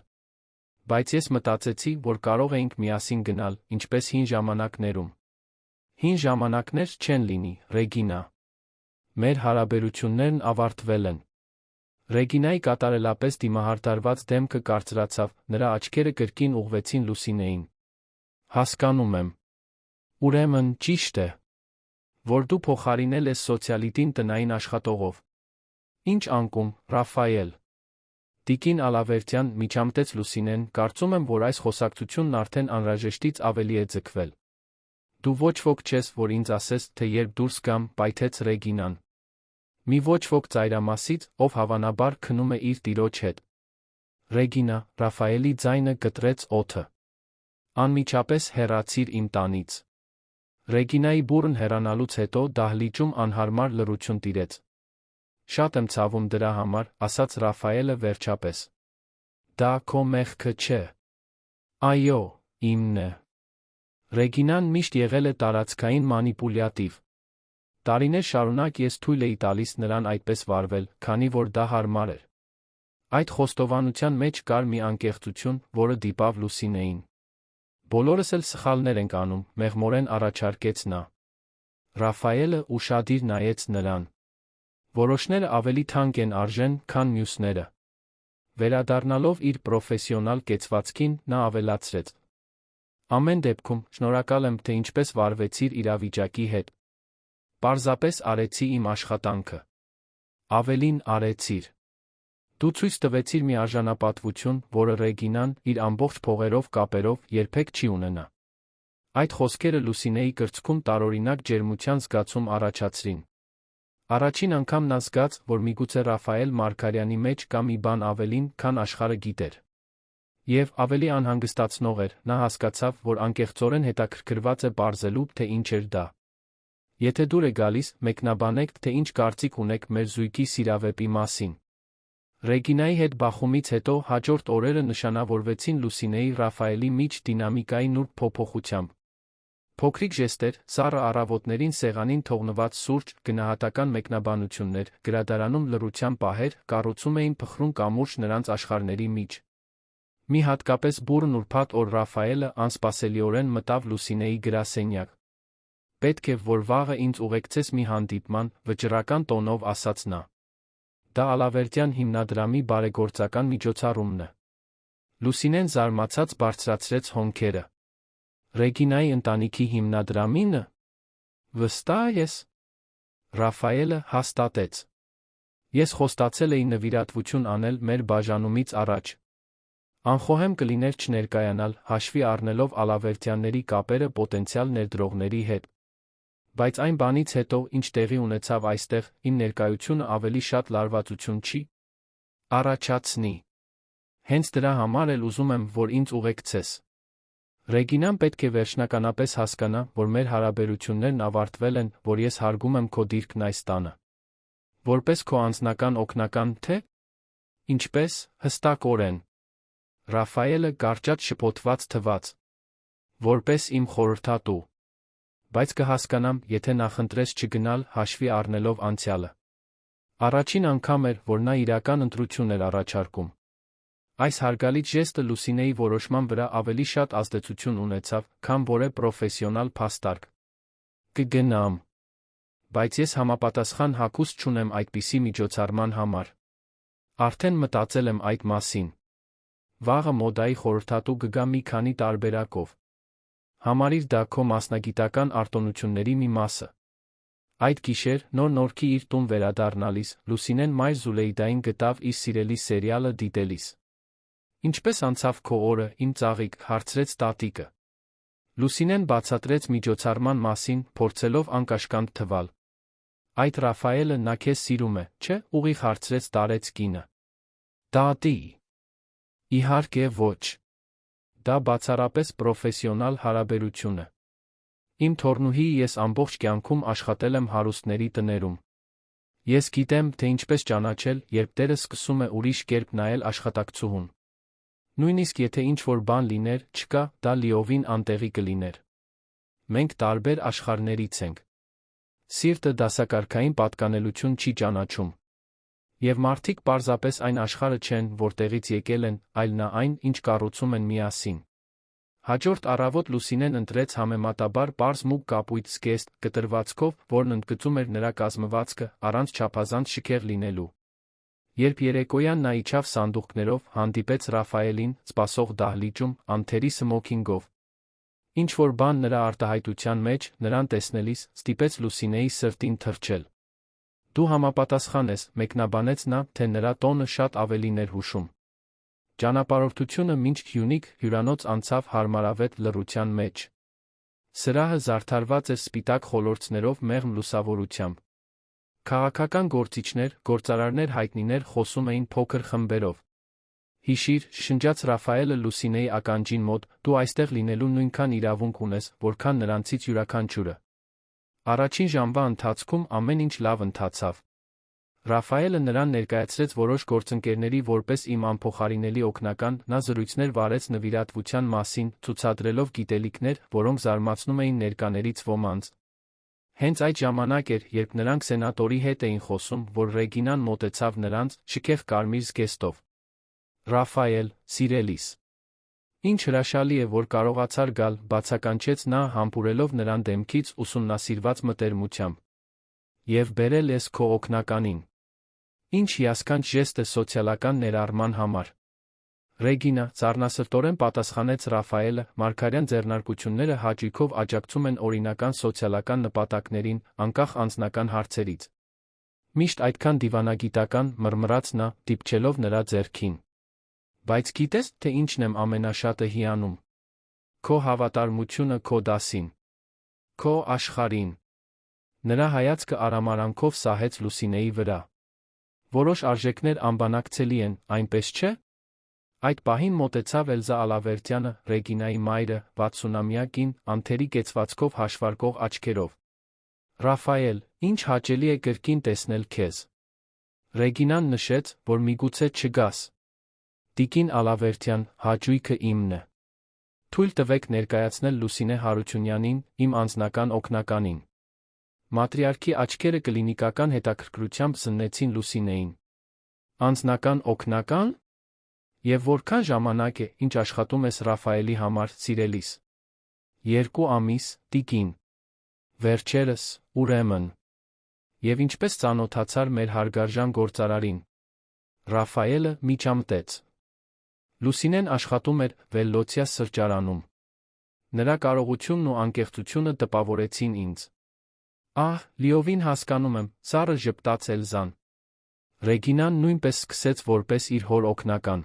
Speaker 1: Բայց ես մտածեցի, որ կարող էինք միասին գնալ, ինչպես հին ժամանակներում։ Հին ժամանակներ չեն լինի, Ռեգինա։ Մեր հարաբերություններն ավարտվել են։ Ռեգինայի կատարելապես դիմահարդարված դեմքը կարծրացավ, նրա աչքերը կրկին ուղղվեցին Լուսինեին։ Հասկանում եմ։ Ուրեմն ճիշտ է, որ դու փոխարինել ես սոցիալիտին տնային աշխատողով։ Ինչ անկում, Ռաֆայել։ Տիկին Ալավերդյան, միջամտեց Լուսինեն, կարծում եմ, որ այս խոսակցությունն արդեն անհրաժեշտից ավելի է ձգվել։ Դու ոչ ոք չես, որ ինձ ասես, թե երբ դուրս գամ, պայթեց Ռեգինան։ Մի ոչ ոք ծայրամասից, ով հավանաբար քնում է իր տիրոջ հետ։ Ռեգինա, Ռաֆայելի ձայնը կտրեց օդը։ Անմիջապես հեռացիր իմ տանից։ Ռեգինայի բուռն հեռանալուց հետո դահլիճում անհարմար լռություն տիրեց։ Շատ եմ ցավում դրա համար, ասաց Ռաֆայելը վերջապես։ Դա քո մեղքը չէ։ Այո, իմն է։ Ռեգինան միշտ եղել է տարածքային մանիպուլյատիվ։ Տարիներ շարունակ ես թույլ էի տալիս նրան այդպես վարվել, քանի որ դա հարմար էր։ Այդ խոստովանության մեջ կար մի անկեղծություն, որը դիպավ Լուսինեին։ Բոլորս էլ սխալներ ենք անում, մեղմորեն առաջարկեց նա։ Ռաֆայելը ուշադիր նայեց նրան։ Որոշները ավելի թանկ են արժեն, քան մյուսները։ Վերադառնալով իր պրոֆեսիոնալ կեցվածքին, նա ավելացրեց. Ամեն դեպքում, շնորհակալ եմ, թե ինչպես վարվեցիր իրավիճակի հետ։ Պարզապես արեցի իմ աշխատանքը։ Ավելին արեցիր։ Դու ցույց տվեցիր մի արժանապատվություն, որը Ռեգինան, իր ամբողջ փողերով կապերով, երբեք չի ունենա։ Այդ խոսքերը Լուսինեի կրծքում տարօրինակ ջերմության զգացում առաջացրին։ Առաջին անգամ նա զգաց, որ միգուցե Ռաֆայել Մարգարյանի մեջ կա մի բան ավելին, քան աշխարհը գիտեր։ Եվ ավելի անհանգստացնող էր, նա հասկացավ, որ անկեղծորեն հետաքրքրված է պարզելու, թե ինչ էր դա։ Եթե դուր է գալիս, մեկնաբանեք, թե ինչ կարծիք ունեք մեր զույգի սիրավեպի մասին։ Ռեգինայի հետ բախումից հետո հաջորդ օրերը նշանավորվեցին Լուսինեի Ռաֆայելի միջ դինամիկայի նուրբ փոփոխությամբ։ Փոքրիկ ժեստեր, սառը առավոտներին սեղանին թողնված սուրճ, գնահատական մեկնաբանություններ, գրադարանում լռության պահեր կառուցում էին փխրուն կամուրջ նրանց աշխարհների մեջ։ Մի հատկապես բուռն ուրբաթ օր Ռաֆայելը անսպասելիորեն մտավ Լուսինեի գրասենյակ։ Պետք է, որ վաղը ինձ ուղեկցես մի հանդիպման, վճռական տոնով ասաց նա։ Դա Ալավերդյան հիմնադրամի բարեգործական միջոցառումն է։ Լուսինեն զարմացած բարձրացրեց հոնքերը։ Ռեգինայի ընտանիքի հիմնադրամինը։ Վստահ ես։ Ռաֆայելը հաստատեց։ Ես խոստացել էի նվիրատվություն անել մեր բաժանումից առաջ։ Անխոհեմ կլիներ չներկայանալ, հաշվի առնելով Ալավերդյանների կապերը պոտենցիալ ներդրողների հետ։ Բայց այն բանից հետո, ինչ տեղի ունեցավ այստեղ, իմ ներկայությունը ավելի շատ լարվածություն չի առաջացնի։ Հենց դրա համար էլ ուզում եմ, որ ինձ ուղեկցես։ Ռեգինան պետք է վերջնականապես հասկանա, որ մեր հարաբերություններն ավարտվել են, որ ես հարգում եմ քո դիրքն այս տանը։ Որպես քո անձնական օգնական, թե՞։ Ինչպես, հստակորեն։ Ռաֆայելը կարճատ շփոթված թվաց։ Որպես իմ խորհրդատու։ Բայց կհասկանամ, եթե նախընտրես չգնալ, հաշվի առնելով անցյալը։ Առաջին անգամ էր, որ նա իրական ընտրություն էր առաջարկում։ Այս հարգալից ժեստը Լուսինեի որոշման վրա ավելի շատ ազդեցություն ունեցավ, քան որևէ պրոֆեսիոնալ փաստարկ։ Կգնամ։ Բայց ես համապատասխան հագուստ չունեմ այդպիսի միջոցառման համար։ Արդեն մտածել եմ այդ մասին։ Վաղը մոդայի խորհրդատու կգա մի քանի տարբերակով։ Համարիր դա քո մասնագիտական արտոնությունների մի մասը։ Այդ գիշեր, նոր-նորքի իր տուն վերադառնալիս, Լուսինեն մայր Զուլեյդային գտավ իր սիրելի սերիալը դիտելիս։ Ինչպես անցավ քո օրը, իմ ծաղիկ, հարցրեց տատիկը։ Լուսինեն բացատրեց միջոցառման մասին, փորձելով անկաշկանդ թվալ։ Այդ Ռաֆայելը նա քեզ սիրում է, չէ՞, ուղիղ հարցրեց տարեց կինը։ Տատի։ Իհարկե ոչ։ Դա բացառապես պրոֆեսիոնալ հարաբերություն է։ Իմ թոռնուհի ես ամբողջ կյանքում աշխատել եմ հարուստների տներում։ Ես գիտեմ, թե ինչպես ճանաչել, երբ տերը սկսում է ուրիշ կերպ նայել աշխատակցուհուն։ Նույնիսկ եթե ինչ-որ բան լիներ, չկա, դա լիովին անտեղի կլիներ։ Մենք տարբեր աշխարհներից ենք։ Սիրտը դասակարգային պատկանելություն չի ճանաչում։ Եվ մարդիկ պարզապես այն աշխարհը չեն, որտեղից եկել են, այլ նա այն, ինչ կառուցում են միասին։ Հաջորդ առավոտ Լուսինեն ընտրեց համեմատաբար պարզ մուգ կապույտ զգեստ, կտրվածքով, որն ընդգծում էր նրա կազմվածքը, առանց չափազանց շքեղ լինելու։ Երբ երեկոյան նա իջավ սանդուղքներով, հանդիպեց Ռաֆայելին, սպասող դահլիճում, անթերի սմոքինգով։ Ինչ-որ բան նրա արտահայտության մեջ, նրան տեսնելիս, ստիպեց Լուսինեի սրտին թրջել։ Դու համապատասխան ես, մեկնաբանեց նա, թե նրա տոնը շատ ավելին էր հուշում։ Ճանապարհորդությունը մինչ Հյունիկ հյուրանոց անցավ հարմարավետ լռության մեջ։ Սրահը զարդարված էր սպիտակ խոլորձներով մեղմ լուսավորությամբ։ Քաղաքական գործիչներ, գործարարներ հայտնիներ խոսում էին փոքր խմբերով։ Հիշիր, շնջաց Ռաֆայելը Լուսինեի ականջին մոտ, դու այստեղ լինելու նույնքան իրավունք ունես, որքան նրանցից յուրաքանչյուրը։ Առաջին ժամվա ընթացքում ամեն ինչ լավ ընթացավ։ Ռաֆայելը նրան ներկայացրեց որոշ գործընկերների որպես իմ անփոխարինելի օգնական, նա զրույցներ վարեց նվիրատվության մասին, ցուցադրելով գիտելիքներ, որոնք զարմացնում էին ներկաներից ոմանց։ Հենց այդ ժամանակ էր, երբ նրանք սենատորի հետ էին խոսում, որ Ռեգինան մոտեցավ նրանց, շքեղ կարմիր զգեստով։ Ռաֆայել, սիրելիս։ Ինչ հրաշալի է, որ կարողացար գալ, բացականչեց նա, համբուրելով նրան դեմքից ուսումնասիրված մտերմությամբ։ Եվ բերել ես քո օգնականին։ Ինչ հիասքանչ ժեստ է սոցիալական ներառման համար։ Ռեգինա, ծառնասրտորեն պատասխանեց Ռաֆայելը, մարգարյան ձեռնարկությունները հաճույքով աջակցում են օրինական սոցիալական նպատակներին, անկախ անձնական հարցերից։ Միշտ այդքան դիվանագիտական, մռմռաց նա, դիպչելով նրա ձեռքին։ Բայց գիտես, թե ինչն եմ ամենաշատը հիանում։ Քո հավատարմությունը քո դասին։ Քո աշխարհին։ Նրա հայացքը արամարանքով սահեց Լուսինեի վրա։ Որոշ արժեքներ անբանակցելի են, այնպես չէ՞։ Այդ պահին մոտեցավ Էլզա Ալավերդյանը, Ռեգինայի մայրը, 60-ամյա կին, անթերի կեցվածքով հաշվարկող աչքերով։ Ռաֆայել, ինչ հաճելի է կրկին տեսնել քեզ։ Ռեգինան նշեց, որ միգուցե չգաս։ Տիկին Ալավերդյան, հաճույքը իմն է։ Թույլ տվեք ներկայացնել Լուսինե Հարությունյանին, իմ անձնական օգնականին։ Маտրիարքի աչքերը կլինիկական հետաքրքրությամբ զննեցին Լուսինեին։ Անձնական օգնական։ Եվ որքան ժամանակ է, ինչ աշխատում ես Ռաֆայելի համար, սիրելիս։ 2 ամիս, տիկին։ Վերջերս, ուրեմն։ Եվ ինչպես ծանոթացար մեր հարգարժան գործարարին։ Ռաֆայելը միջամտեց։ Լուսինեն աշխատում էր Վելլոցիա սրճարանում։ Նրա կարողությունն ու անկեղծությունը տպավորեցին ինձ։ Ահ, լիովին հասկանում եմ, սառը ժպտաց Էլզան։ Ռեգինան նույնպես սկսեց որպես իր հոր օգնական։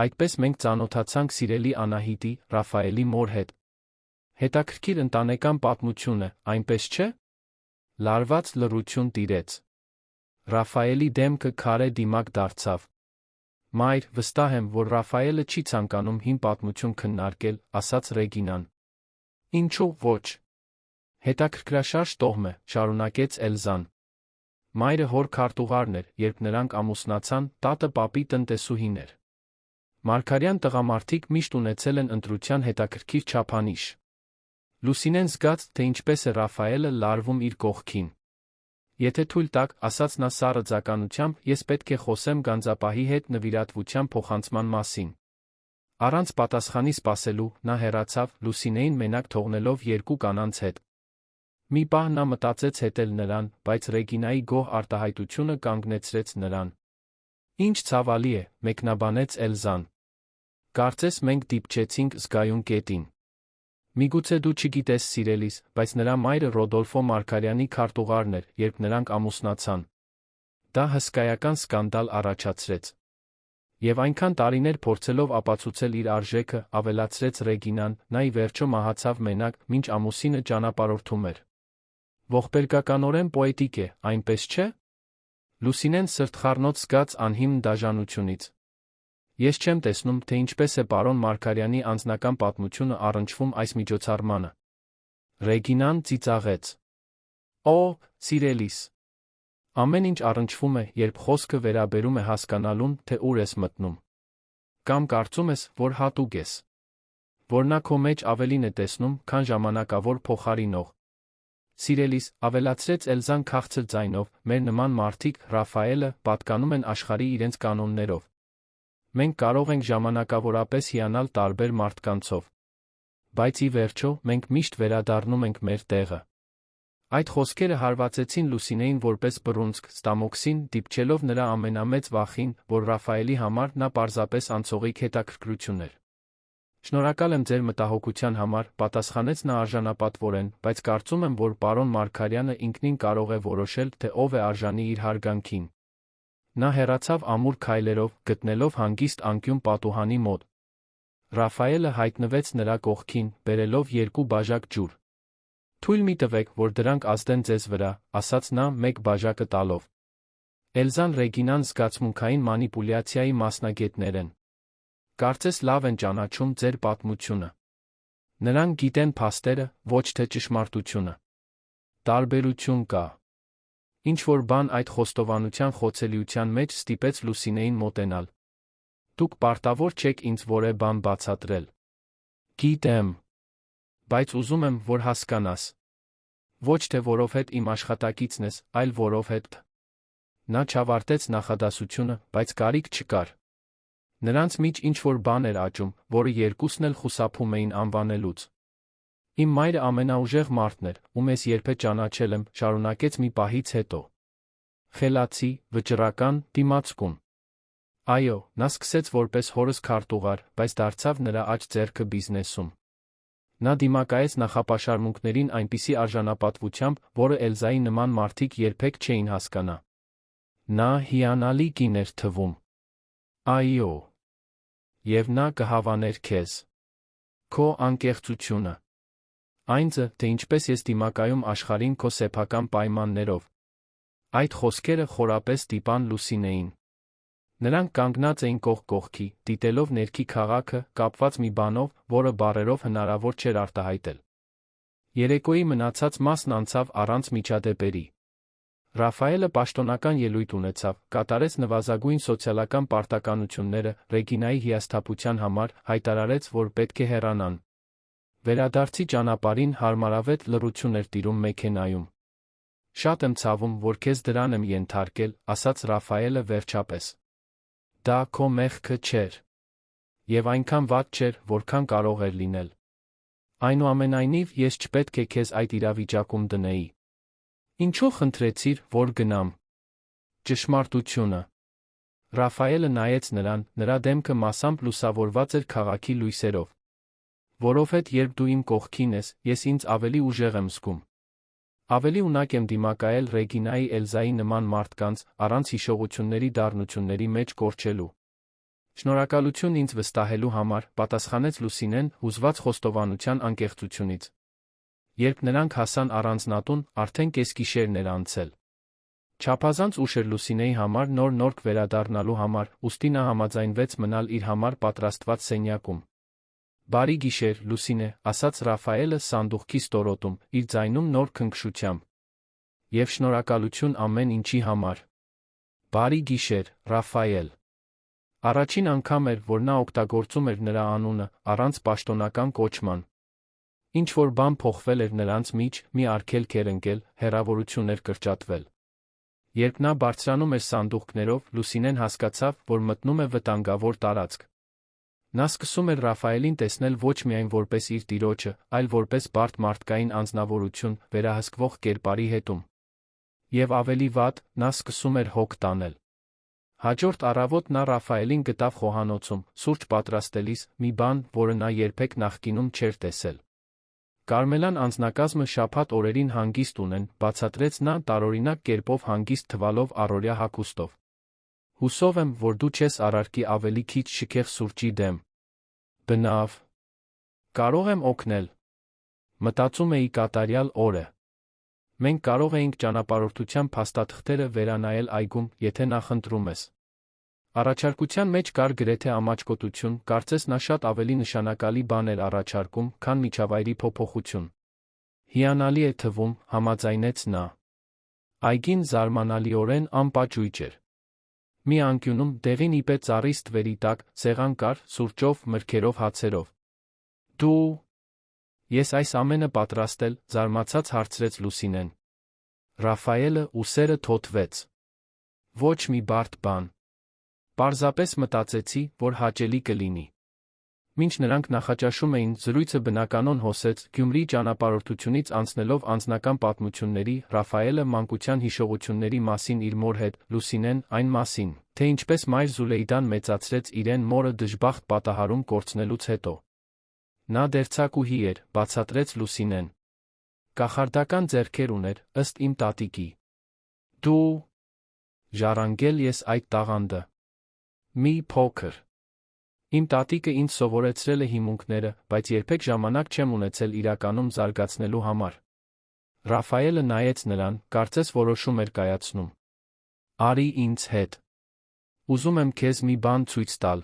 Speaker 1: Այդպես մենք ծանոթացանք սիրելի Անահիտի, Ռաֆայելի մոր հետ։ Հետաքրքիր ընտանեկան պատմություն է, այնպես չէ՞։ Լարված լռություն տիրեց։ Ռաֆայելի դեմքը քարե դիմակ դարձավ։ Մայր, վստահ եմ, որ Ռաֆայելը չի ցանկանում հին պատմություն քննարկել, ասաց Ռեգինան։ Ինչու՞ ոչ։ Հետաքրքրաշարժ տոհմ է, շարունակեց Էլզան։ Մայրը հոր քարտուղարն էր, երբ նրանք ամուսնացան, տատը պապի տնտեսուհին էր։ Մարգարյան տղամարդիկ միշտ ունեցել են ընտրության հետաքրքիր չափանիշ։ Լուսինեն զգաց, թե ինչպես է Ռաֆայելը լարվում իր կողքին։ Եթե թույլ տաք, ասաց նա սառը ձականությամբ, ես պետք է խոսեմ գանձապահի հետ նվիրատվության փոխանցման մասին։ Առանց պատասխանի սպասելու, նա հեռացավ, Լուսինեին մենակ թողնելով 2 կանանց հետ։ Մի պահ նա մտածեց հետել նրան, բայց Ռեգինայի գոհ արտահայտությունը կանգնեցրեց նրան։ Ինչ ցավալի է, մեկնաբանեց Էլզան։ Կարծես մենք դիպչեցինք զգայուն կետին։ Միգուցե դու չգիտես, սիրելիս, բայց նրա մայրը Ռոդոլֆո Մարգարյանի քարտուղարն էր, երբ նրանք ամուսնացան։ Դա հսկայական սկանդալ առաջացրեց։ Եվ այնքան տարիներ փորձելով ապացուցել իր արժեքը, ավելացրեց Ռեգինան, նա ի վերջո մահացավ մենակ, մինչ ամուսինը ճանապարհորդում էր։ Ողբերգականորեն պոետիկ է, այնպես չէ՞։ Լուսինեն սրտխառնոց զգաց անհիմն դաժանությունից։ Ես չեմ տեսնում, թե ինչպես է պարոն Մարգարյանի անձնական պատմությունը առնչվում այս միջոցառմանը։ Ռեգինան ծիծաղեց. Օ, սիրելիս։ Ամեն ինչ առնչվում է, երբ խոսքը վերաբերում է հասկանալուն, թե ուր ես մտնում։ Կամ կարծում ես, որ հատուկ ես։ Որ նա քո մեջ ավելին է տեսնում, քան ժամանակավոր փոխարինող։ Սիրելիս, ավելացրեց Էլզան քաղցր ձայնով, մեր նման մարդիկ, Ռաֆայելը, պատկանում են աշխարհի իրենց կանոններով։ Մենք կարող ենք ժամանակավորապես հիանալ տարբեր մարդկանցով։ Բայց ի վերջո, մենք միշտ վերադառնում ենք մեր տեղը։ Այդ խոսքերը հարվածեցին Լուսինեին որպես բռունցք, Ստամոքսին, դիպչելով նրա ամենամեծ վախին, որ Ռաֆայելի համար նա պարզապես անցողիկ հետաքրքրություն էր։ Շնորհակալ եմ ձեր մտահոգության համար, պատասխանեց նա արժանապատվորեն, բայց կարծում եմ, որ պարոն Մարգարյանը ինքնին կարող է որոշել, թե ով է արժանի իր հարգանքին։ Նա հեռացավ ամուր քայլերով, գտնելով հանգիստ անկյուն պատուհանի մոտ։ Ռաֆայելը հայտնվեց նրա կողքին, բերելով 2 բաժակ ջուր։ Թույլ մի տվեք, որ դրանք ազդեն ձեզ վրա, ասաց նա մեկ բաժակը տալով։ Էլզան Ռեգինան զգացմունքային մանիպուլյացիայի մասնագետներ են։ Կարծես լավ են ճանաչում ձեր պատմությունը։ Նրանք գիտեն փաստերը, ոչ թե ճշմարտությունը։ Տարբերություն կա։ Ինչ-որ բան այդ խոստովանության խոցելիության մեջ ստիպեց Լուսինեին մոտենալ։ Դուք պարտավոր չեք ինձ որևէ բան բացատրել։ Գիտեմ։ Բայց ուզում եմ, որ հասկանաս։ Ոչ թե որովհետև իմ աշխատակիցն ես, այլ որովհետև։ Նա չավարտեց նախադասությունը, բայց կարիք չկար։ Նրանց միջ ինչ-որ բան էր աճում, որը երկուսն էլ խուսափում էին անվանելուց։ Իմ մայրը ամենաուժեղ մարդն էր, ում ես երբեք ճանաչել եմ, շարունակեց մի պահից հետո։ Խելացի, վճռական, դիմացկուն։ Այո, նա սկսեց որպես հորս քարտուղար, բայց դարձավ նրա աջ ձեռքը բիզնեսում։ Նա դիմակայեց նախապաշարմունքներին այնպիսի արժանապատվությամբ, որը Էլզայի նման մարդիկ երբեք չէին հասկանա։ Նա հիանալի կին էր թվում։ Այո։ Եվ նա կհավաներ քեզ։ Քո անկեղծությունը։ Այն ձ, թե ինչպես ես դիմակայում աշխարհին քո սեփական պայմաններով։ Այդ խոսքերը խորապես ստիպան Լուսինեին։ Նրանք կանգնած էին կողք կողքի, դիտելով ներքի քաղաքը, կապված մի բանով, որը բառերով հնարավոր չէր արտահայտել։ Երեկոյի մնացած մասն անցավ առանց միջադեպերի։ Ռաֆայելը պաշտոնական ելույթ ունեցավ, կատարեց նվազագույն սոցիալական պարտականությունները, Ռեգինայի հիասթափության համար, հայտարարեց, որ պետք է հեռանան։ Վերադարձի ճանապարհին հարմարավետ լռություն էր տիրում մեքենայում։ Շատ եմ ցավում, որ քեզ դրան եմ ենթարկել, ասաց Ռաֆայելը վերջապես։ Դա քո մեղքը չէր։ Եվ այնքան վատ չէր, որքան կարող էր լինել։ Այնուամենայնիվ, ես չպետք է քեզ այդ իրավիճակում դնեի։ Ինչու խնդրեցիր, որ գնամ։ Ճշմարտությունը։ Ռաֆայելը նայեց նրան, նրա դեմքը մասամբ լուսավորված էր քաղաքի լույսերով։ Որովհետև երբ դու իմ կողքին ես, ես ինձ ավելի ուժեղ եմ զգում։ Ավելի ունակ եմ դիմակայել Ռեգինայի Էլզայի նման մարդկանց, առանց հիշողությունների դառնությունների մեջ կորչելու։ Շնորհակալություն ինձ վստահելու համար, պատասխանեց Լուսինեն, հուզված խոստովանության անկեղծությունից։ Երբ նրանք հասան առանձնատուն, արդեն կեսգիշերն էր անցել։ Չափազանց ուշ էր Լուսինեի համար նոր-նորք վերադառնալու համար, ուստի նա համաձայնվեց մնալ իր համար պատրաստված սենյակում։ Բարի գիշեր, Լուսինե, ասաց Ռաֆայելը սանդուղքի ստորոտում, իր ձայնում նոր քնքշությամբ։ Եվ շնորհակալություն ամեն ինչի համար։ Բարի գիշեր, Ռաֆայել։ Առաջին անգամ էր, որ նա օգտագործում էր նրա անունը, առանց պաշտոնական կոչման։ Ինչ-որ բան փոխվել էր նրանց միջ, մի արգելք էր ընկել, հեռավորություն էր կրճատվել։ Երբ նա բարձրանում էր սանդուղքներով, Լուսինեն հասկացավ, որ մտնում է վտանգավոր տարածք։ Նա սկսում էր Ռաֆայելին տեսնել ոչ միայն որպես իր տիրոջը, այլ որպես բարդ մարդկային անձնավորություն, վերահսկվող կերպարի հետում։ Եվ ավելի վատ, նա սկսում էր հոգ տանել։ Հաջորդ առավոտ նա Ռաֆայելին գտավ խոհանոցում, սուրճ պատրաստելիս, մի բան, որը նա երբեք նախկինում չէր տեսել։ Կարմելան անձնակազմը շաբաթ օրերին հանգիստ ունեն, բացատրեց նա տարօրինակ կերպով հանգիստ թվալով առօրյա հագուստով։ Հուսով եմ, որ դու չես առարկի ավելի քիչ շքեղ սուրճի դեմ։ Բնավ։ Կարող եմ օգնել։ Մտածում էի կատարյալ օրը։ Մենք կարող էինք ճանապարհորդության փաստաթղթերը վերանայել այգում, եթե նախընտրում ես։ Առաջարկության մեջ կար գրեթե ամաչկոտություն, կարծես նա շատ ավելի նշանակալի բան էր առաջարկում, քան միջավայրի փոփոխություն։ Հիանալի է թվում, համաձայնեց նա։ Այգին զարմանալիորեն անպաճույճ էր։ Մի անկյունում դեղին իպե ծառի ստվերի տակ սեղան կար սուրճով, մրգերով, հացերով։ Դու… Ես այս ամենը պատրաստել, զարմացած հարցրեց Լուսինեն։ Ռաֆայելը ուսերը թոթվեց։ Ոչ մի բարդ բան։ Պարզապես մտածեցի, որ հաճելի կլինի։ Մինչ նրանք նախաճաշում էին, զրույցը բնականon հոսեց Գյումրիի ճանապարհորդությունից անցնելով անձնական պատմությունների, Ռաֆայելը մանկության հիշողությունների մասին իր մոր հետ, Լուսինեն այն մասին, թե ինչպես մայր Զուլեյդան մեծացրեց իրեն մորը դժբախտ պատահարում կորցնելուց հետո։ Նա դերձակուհի էր, բացատրեց Լուսինեն։ Կախարդական ձեռքեր ուներ, ըստ իմ տատիկի։ Դու… Ժառանգել ես այդ տաղանդը։ Մի փոքր։ Իմ տատիկը ինձ սովորեցրել է հիմունքները, բայց երբեք ժամանակ չեմ ունեցել իրականում զարգացնելու համար։ Ռաֆայելը նայեց նրան, կարծես որոշում էր կայացնում։ Արի ինձ հետ։ Ուզում եմ քեզ մի բան ցույց տալ։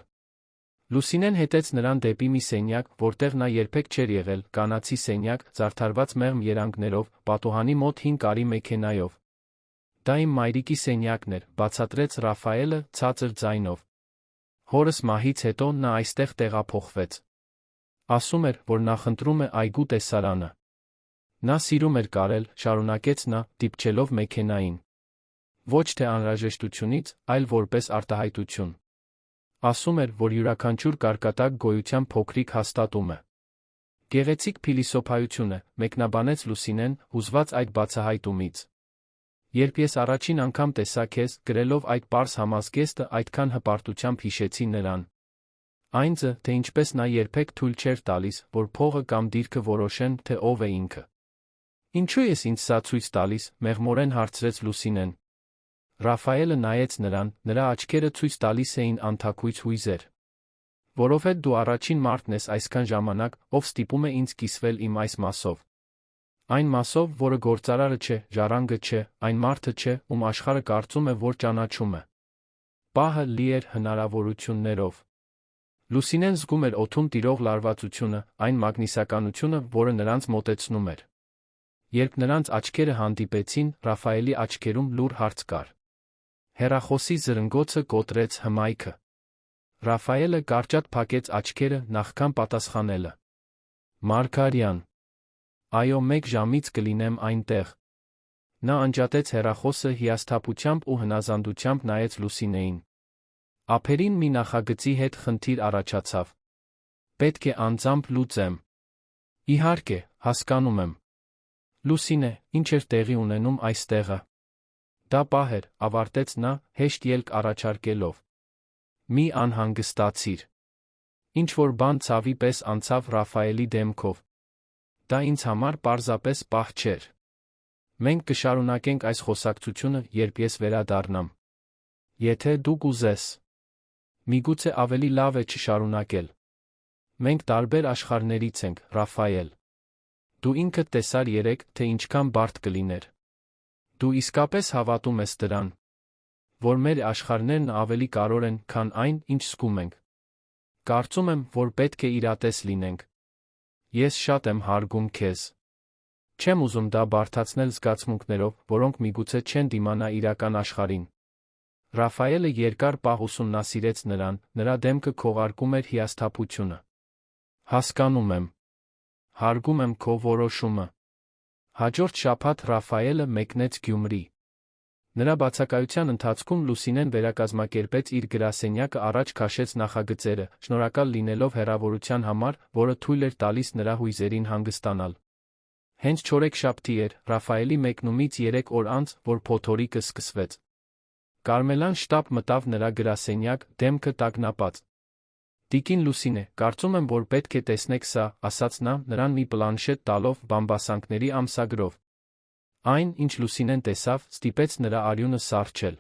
Speaker 1: Լուսինեն հետեց նրան դեպի մի սենյակ, որտեղ նա երբեք չէր եղել, կանացի սենյակ, զարդարված մեղմ երանգներով, պատուհանի մոտ հին կարի մեքենայով։ Դա իմ մայրիկի սենյակն էր, բացատրեց Ռաֆայելը ցածր ձայնով։ Հորս մահից հետո նա այստեղ տեղափոխվեց։ Ասում էր, որ նախընտրում է այգու տեսարանը։ Նա սիրում էր կարել, շարունակեց նա, դիպչելով մեքենային։ Ոչ թե անհրաժեշտությունից, այլ որպես արտահայտություն։ Ասում էր, որ յուրաքանչյուր կարկատակ գոյության փոքրիկ հաստատում է։ Գեղեցիկ փիլիսոփայություն է, մեկնաբանեց Լուսինեն, հուզված այդ բացահայտումից։ Երբ ես առաջին անգամ տեսա քեզ, գրելով այդ պարզ համազգեստը, այդքան հպարտությամբ հիշեցի նրան։ Այն ձ, թե ինչպես նա երբեք թույլ չէր տալիս, որ փողը կամ դիրքը որոշեն, թե ով է ինքը։ Ինչու ես ինձ սա ցույց տալիս, մեղմորեն հարցրեց Լուսինեն։ Ռաֆայելը նայեց նրան, նրա աչքերը ցույց տալիս էին անթաքույց հույզեր։ Որովհետև դու առաջին մարդն ես այսքան ժամանակ, ով ստիպում է ինձ կիսվել իմ այս մասով։ Այն մասով, որը գործարարը չէ, ժառանգը չէ, այն մարդը չէ, ում աշխարհը կարծում է, որ ճանաչում է։ Պահը լի էր հնարավորություններով։ Լուսինեն զգում էր օդում տիրող լարվածությունը, այն մագնիսականությունը, որը նրանց մոտեցնում էր։ Երբ նրանց աչքերը հանդիպեցին, Ռաֆայելի աչքերում լուր հարց կար։ Հեռախոսի զրնգոցը կոտրեց հմայքը։ Ռաֆայելը կարճատ փակեց աչքերը, նախքան պատասխանելը։ Մարգարյան։ Այո, 1 ժամից կլինեմ այնտեղ։ Նա անջատեց հեռախոսը, հիասթափությամբ ու հնազանդությամբ նայեց Լուսինեին։ Ափերին մի նախագծի հետ խնդիր առաջացավ։ Պետք է անձամբ լուծեմ։ Իհարկե, հասկանում եմ։ Լուսինե, ինչ էր տեղի ունենում այստեղը։ Դա պահ էր, ավարտեց նա, հեշտ ելք առաջարկելով։ Մի անհանգստացիր։ Ինչ-որ բան ցավի պես անցավ Ռաֆայելի դեմքով։ Դա ինձ համար պարզապես պահ չէր։ Մենք կշարունակենք այս խոսակցությունը, երբ ես վերադառնամ։ Եթե դու կուզես։ Միգուցե ավելի լավ է չշարունակել։ Մենք տարբեր աշխարհներից ենք, Ռաֆայել։ Դու ինքդ տեսար երեկ, թե ինչքան բարդ կլիներ։ Դու իսկապես հավատում ես դրան, որ մեր աշխարհներն ավելի կարևոր են, քան այն, ինչ զգում ենք։ Կարծում եմ, որ պետք է իրատես լինենք։ Ես շատ եմ հարգում քեզ։ Չեմ ուզում դա բարդացնել զգացմունքներով, որոնք միգուցե չեն դիմանա իրական աշխարհին։ Ռաֆայելը երկար պահ ուսումնասիրեց նրան, նրա դեմքը քողարկում էր հիասթափությունը։ Հասկանում եմ։ Հարգում եմ քո որոշումը։ Հաջորդ շաբաթ Ռաֆայելը մեկնեց Գյումրի։ Նրա բացակայության ընթացքում Լուսինեն վերակազմակերպեց իր գրասենյակը, առաջ քաշեց նախագծերը, շնորհակալ լինելով հեռավորության համար, որը թույլ էր տալիս նրա հույզերին հանգստանալ։ Հենց չորեքշաբթի էր, Ռաֆայելի մեկնումից 3 օր անց, որ փոթորիկը սկսվեց։ Կարմելան շտապ մտավ նրա գրասենյակ, դեմքը տագնապած։ Տիկին Լուսինե, կարծում եմ, որ պետք է տեսնեք սա, ասաց նա, նրան մի պլանշետ տալով, բամբասանքների ամսագրով։ Այն, ինչ Լուսինեն տեսավ, ստիպեց նրա արյունը սառչել։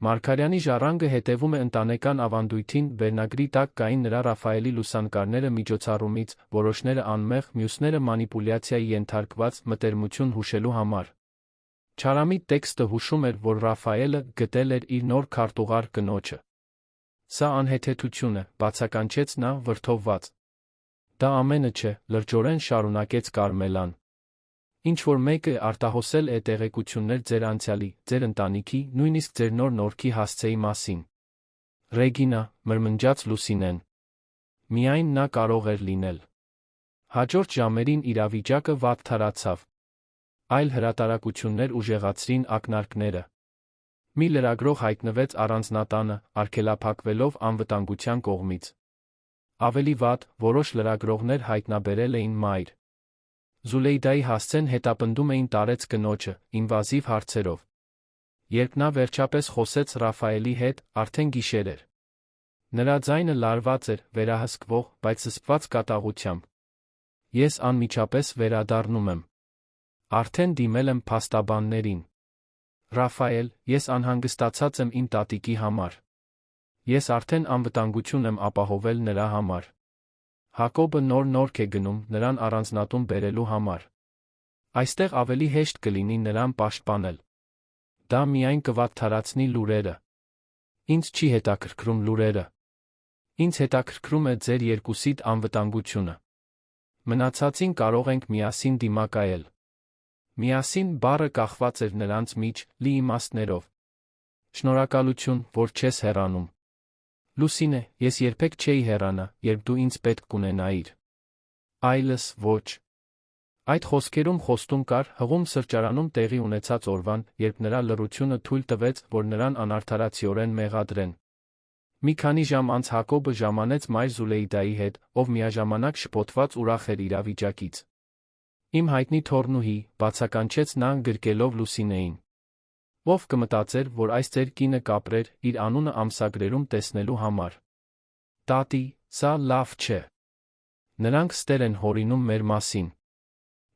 Speaker 1: Մարգարյանի ժառանգը հետևում է ընտանեկան ավանդույթին, վերնագրի տակ կային նրա Ռաֆայելի լուսանկարները միջոցառումից, որոշները անմեղ, մյուսները մանիպուլյացիայի ենթարկված, մտերմություն հուշելու համար։ Չարամիտ տեքստը հուշում էր, որ Ռաֆայելը գտել էր իր նոր քարտուղար կնոջը։ Սա անհեթեթություն է, բացականչեց նա, վրդովված։ Դա ամենը չէ, լրջորեն շարունակեց Կարմելան։ Ինչ-որ մեկը արտահոսել է տեղեկություններ ձեր անցյալի, ձեր ընտանիքի, նույնիսկ ձեր նոր նորքի հասցեի մասին։ Ռեգինա, մրմնջաց Լուսինեն։ Միայն նա կարող էր լինել։ Հաջորդ ժամերին իրավիճակը վատթարացավ։ Այլ հրատարակություններ ուժեղացրին ակնարկները։ Մի լրագրող հայտնվեց առանձնատանը, արգելափակվելով անվտանգության կողմից։ Ավելի վատ, որոշ լրագրողներ հայտնաբերել էին մայր Զուլեյդայի հասցեն հետապնդում էին տարեց կնոջը, ինվազիվ հարցերով։ Երբ նա վերջապես խոսեց Ռաֆայելի հետ, արդեն գիշեր էր։ Նրա ձայնը լարված էր, վերահսկվող, բայց զսպված կատաղությամբ։ Ես անմիջապես վերադառնում եմ։ Արդեն դիմել եմ փաստաբաններին։ Ռաֆայել, ես անհանգստացած եմ իմ տատիկի համար։ Ես արդեն անվտանգություն եմ ապահովել նրա համար։ Հակոբը նոր նորք է գնում նրան առանձնատուն բերելու համար։ Այստեղ ավելի հեշտ կլինի նրան պաշտպանել։ Դա միայն կվատթարացնի լուրերը։ Ինձ չի հետաքրքրում լուրերը։ Ինձ հետաքրքրում է ձեր երկուսիդ անվտանգությունը։ Մնացածին կարող ենք միասին դիմակայել։ Միասին բառը կախված էր նրանց միջ, լի իմաստներով։ Շնորհակալություն, որ չես հեռանում։ Լուսինե, ես երբեք չէի հեռանա, երբ դու ինձ պետք կունենայիր։ Այլս ոչ։ Այդ խոսքերում խոստում կար հղում սրճարանում տեղի ունեցած օրվան, երբ նրա լռությունը թույլ տվեց, որ նրան անարդարացիորեն մեղադրեն։ Մի քանի ժամ անց Հակոբը ժամանեց մայր Զուլեյդայի հետ, ով միաժամանակ շփոթված ուրախ էր իրավիճակից։ Իմ հայտնի թոռնուհի, բացականչեց նա գրկելով Լուսինեին։ Ով կմտածեր, որ այս ձեր կինը կապրեր իր անունը ամսագրերում տեսնելու համար։ Տատի, սա լավ չէ։ Նրանք ստեր են հորինում մեր մասին։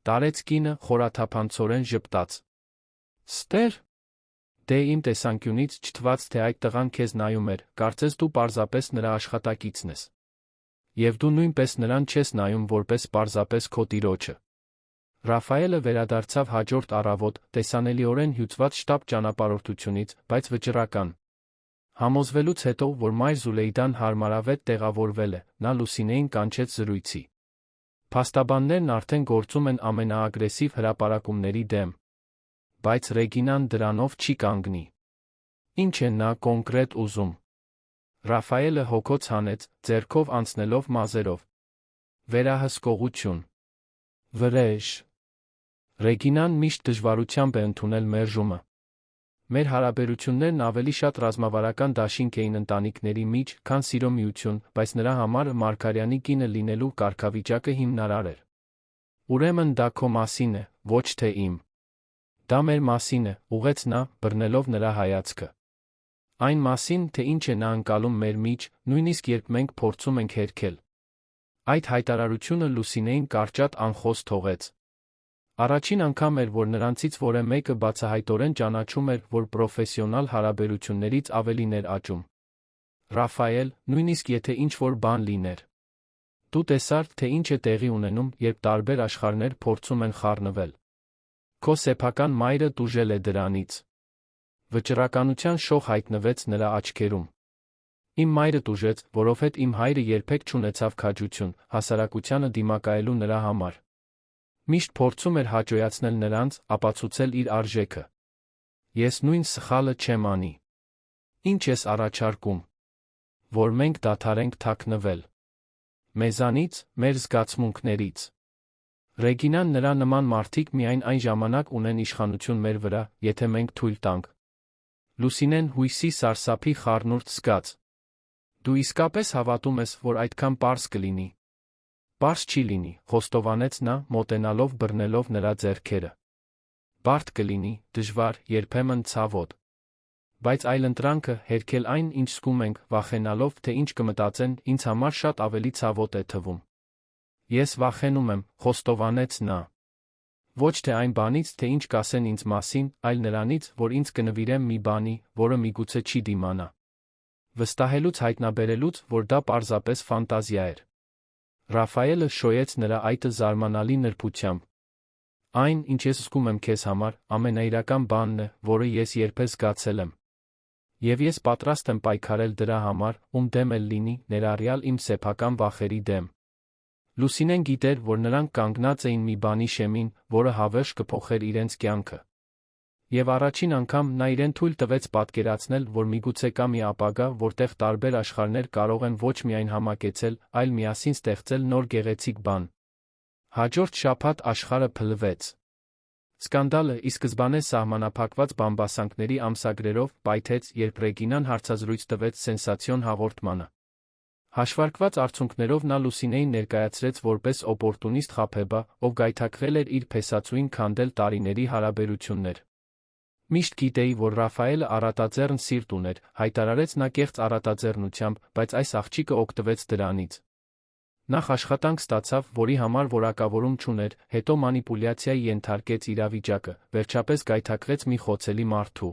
Speaker 1: Տարեց կինը խորաթափանցորեն ժպտաց։ Ստեր։ Դե իմ տեսանկյունից չթված թե այդ տղան քեզ նայում էր, կարծես դու պարզապես նրա աշխատակիցն ես։ Եվ դու նույնպես նրան չես նայում որպես պարզապես քո տիրոջը։ Ռաֆայելը վերադարձավ հաջորդ առավոտ, տեսանելիորեն հյուծված շտապ ճանապարհորդությունից, բայց վճռական։ Համոզվելուց հետո, որ մայր Զուլեյդան հարմարավետ տեղավորվել է, նա Լուսինեին կանչեց զրույցի։ Փաստաբաններն արդեն գործում են ամենաագրեսիվ հրապարակումների դեմ։ Բայց Ռեգինան դրանով չի կանգնի։ Ինչ է նա կոնկրետ ուզում։ Ռաֆայելը հոգոց հանեց, ձեռքով անցնելով մազերով։ Վերահսկողություն։ Վրեժ։ Ռեգինան միշտ դժվարությամբ է ընդունել մերժումը։ Մեր հարաբերություններն ավելի շատ ռազմավարական դաշինք էին ընտանիքների միջ, քան սիրո միություն, բայց նրա համար Մարգարյանի կինը լինելու կարգավիճակը հիմնարար էր։ Ուրեմն դա քո մասին է, ոչ թե իմ։ Դա մեր մասին է, ուղղեց նա, բռնելով նրա հայացքը։ Այն մասին, թե ինչ է նա ընկալում մեր միջ, նույնիսկ երբ մենք փորձում ենք հերքել։ Այդ հայտարարությունը Լուսինեին կարճատ անխոս թողեց։ Առաջին անգամ էր, որ նրանցից որևէ մեկը բացահայտորեն ճանաչում էր, որ պրոֆեսիոնալ հարաբերություններից ավելին էր աճում։ Ռաֆայել, նույնիսկ եթե ինչ-որ բան լիներ։ Դու տեսար, թե ինչ է տեղի ունենում, երբ տարբեր աշխարհներ փորձում են խառնվել։ Քո սեփական մայրը տուժել է դրանից։ Վճռականության շող հայտնվեց նրա աչքերում։ Իմ մայրը տուժեց, որովհետև իմ հայրը երբեք չունեցավ քաջություն, հասարակությանը դիմակայելու նրա համար։ Միշտ փորձում էր հաճոյացնել նրանց, ապացուցել իր արժեքը։ Ես նույն սխալը չեմ անի։ Ինչ ես առաջարկում։ Որ մենք դադարենք թաքնվել։ Մեզանից, մեր զգացմունքներից։ Ռեգինան նրա նման մարդիկ միայն այն ժամանակ ունեն իշխանություն մեր վրա, եթե մենք թույլ տանք։ Լուսինեն հույսի սարսափի խառնուրդ զգաց։ Դու իսկապես հավատում ես, որ այդքան պարզ կլինի։ Պարզ չի լինի, խոստովանեց նա, մոտենալով բռնելով նրա ձեռքերը։ Բարդ կլինի, դժվար, երբեմն ցավոտ։ Բայց այլընտրանքը, հերքել այն, ինչ զգում ենք, վախենալով, թե ինչ կմտածեն, ինձ համար շատ ավելի ցավոտ է թվում։ Ես վախենում եմ, խոստովանեց նա։ Ոչ թե այն բանից, թե ինչ կասեն ինձ մասին, այլ նրանից, որ ինձ կնվիրեմ մի բանի, որը միգուցե չի դիմանա։ Վստահելուց հայտնաբերելուց, որ դա պարզապես ֆանտազիա էր։ Ռաֆայելը շոյեց նրա այտը զարմանալի նրբությամբ։ Այն, ինչ ես զգում եմ քեզ համար, ամենաիրական բանն է, որը ես երբեք զգացել եմ։ Եվ ես պատրաստ եմ պայքարել դրա համար, ում դեմ էլ լինի, ներառյալ իմ սեփական վախերի դեմ։ Լուսինեն գիտեր, որ նրանք կանգնած էին մի բանի շեմին, որը հավերժ կփոխեր իրենց կյանքը։ Եվ առաջին անգամ նա իրեն թույլ տվեց պատկերացնել, որ միգուցե կա մի ապագա, որտեղ տարբեր աշխարհներ կարող են ոչ միայն համակեցել, այլ միասին ստեղծել նոր գեղեցիկ բան։ Հաջորդ շաբաթ աշխարհը փլվեց։ Սկանդալը ի սկզբանե սահմանափակված բամբասանքների ամսագրերով պայթեց, երբ Ռեգինան հարցազրույց տվեց սենսացիոն հաղորդմանը։ Հաշվարկված արդյունքներով նա Լուսինեին ներկայացրեց որպես օպորտունիստ խաբեբա, ով գայթակղել էր իր փեսացուին քանդել տարիների հարաբերություններ։ Միշտ գիտեի, որ Ռաֆայելը առատաձեռն սիրտ ուներ, հայտարարեց նա կեղծ առատաձեռնությամբ, բայց այս աղջիկը օգտվեց դրանից։ Նախ աշխատանք ստացավ, որի համար որակավորում չուներ, հետո մանիպուլյացիայի ենթարկեց իրավիճակը, վերջապես գայթակղեց մի խոցելի մարդու։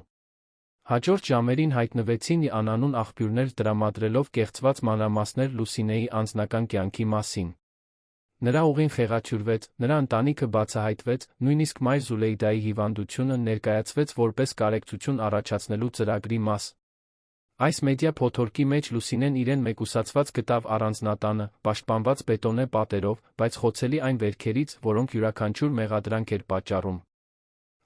Speaker 1: Հաջորդ ժամերին հայտնվեցին անանուն աղբյուրներ տրամադրելով կեղծված մանրամասներ Լուսինեի անձնական կյանքի մասին։ Նրա ուղին խեղաթյուրվեց, նրա ընտանիքը բացահայտվեց, նույնիսկ մայր Զուլեյդայի հիվանդությունը ներկայացվեց որպես կարեկցություն առաջացնելու ծրագրի մաս։ Այս մեդիա փոթորկի մեջ Լուսինեն իրեն մեկուսացված գտավ առանձնատանը, պաշտպանված բետոնե պատերով, բայց խոցելի այն վերքերից, որոնք յուրաքանչյուր մեղադրանք էր պատճառում։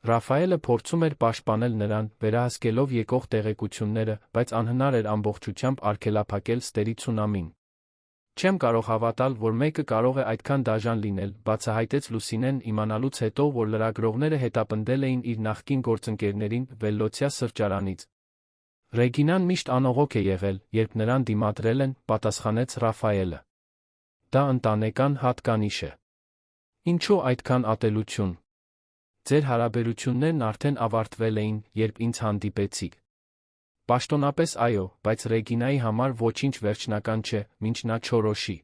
Speaker 1: Ռաֆայելը փորձում էր պաշտպանել նրան, վերահսկելով եկող տեղեկությունները, բայց անհնար էր ամբողջությամբ արգելափակել ստերի ցունամին։ Չեմ կարող հավատալ, որ մեկը կարող է այդքան դաժան լինել, բացահայտեց Լուսինեն իմանալուց հետո, որ լրագրողները հետապնդել էին իր նախկին գործընկերներին Վելլոցիա սրճարանից։ Ռեգինան միշտ անողոք է եղել, երբ նրան դիմադրել են, պատասխանեց Ռաֆայելը։ Դա ընտանեկան հատկանիշ է։ Ինչու այդքան ատելություն։ Ձեր հարաբերություններն արդեն ավարտվել էին, երբ ինձ հանդիպեցիք։ Պաշտոնապես այո, բայց Ռեգինայի համար ոչինչ վերջնական չէ, մինչ նա չորոշի։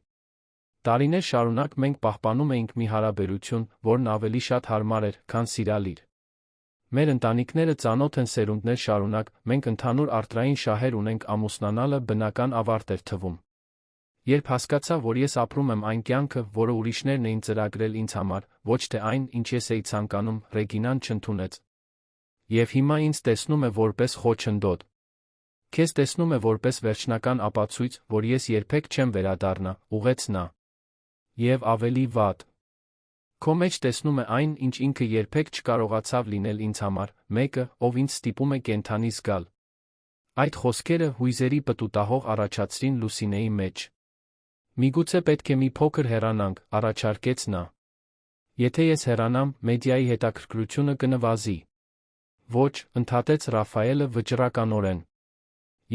Speaker 1: Տարիներ շարունակ մենք պահպանում էինք մի հարաբերություն, որն ավելի շատ հարմար էր, քան սիրալիր։ Մեր ընտանիքները ծանոթ են սերունդներ շարունակ, մենք ընդհանուր արտրային շահեր ունենք, ամուսնանալը բնական ավարտ էր թվում։ Երբ հասկացա, որ ես ապրում եմ այն կյանքը, որը ուրիշներն էին ծրագրել ինձ համար, ոչ թե այն, ինչ ես էի ցանկանում, Ռեգինան չընդունեց։ Եվ հիմա ինձ տեսնում է որպես խոչընդոտ։ Քեզ տեսնում է որպես վերջնական ապացույց, որ ես երբեք չեմ վերադառնա, ուղղեց նա։ Եվ ավելի վատ։ Քո մեջ տեսնում է այն, ինչ ինքը երբեք չկարողացավ լինել ինձ համար, մեկը, ով ինձ ստիպում է կենդանի զգալ։ Այդ խոսքերը հույզերի պտուտահող առաջացրին Լուսինեի մեջ։ Միգուցե պետք է մի փոքր հեռանանք, առաջարկեց նա։ Եթե ես հեռանամ, մեդիայի հետաքրքրությունը կնվազի։ Ոչ, ընդհատեց Ռաֆայելը վճռականորեն։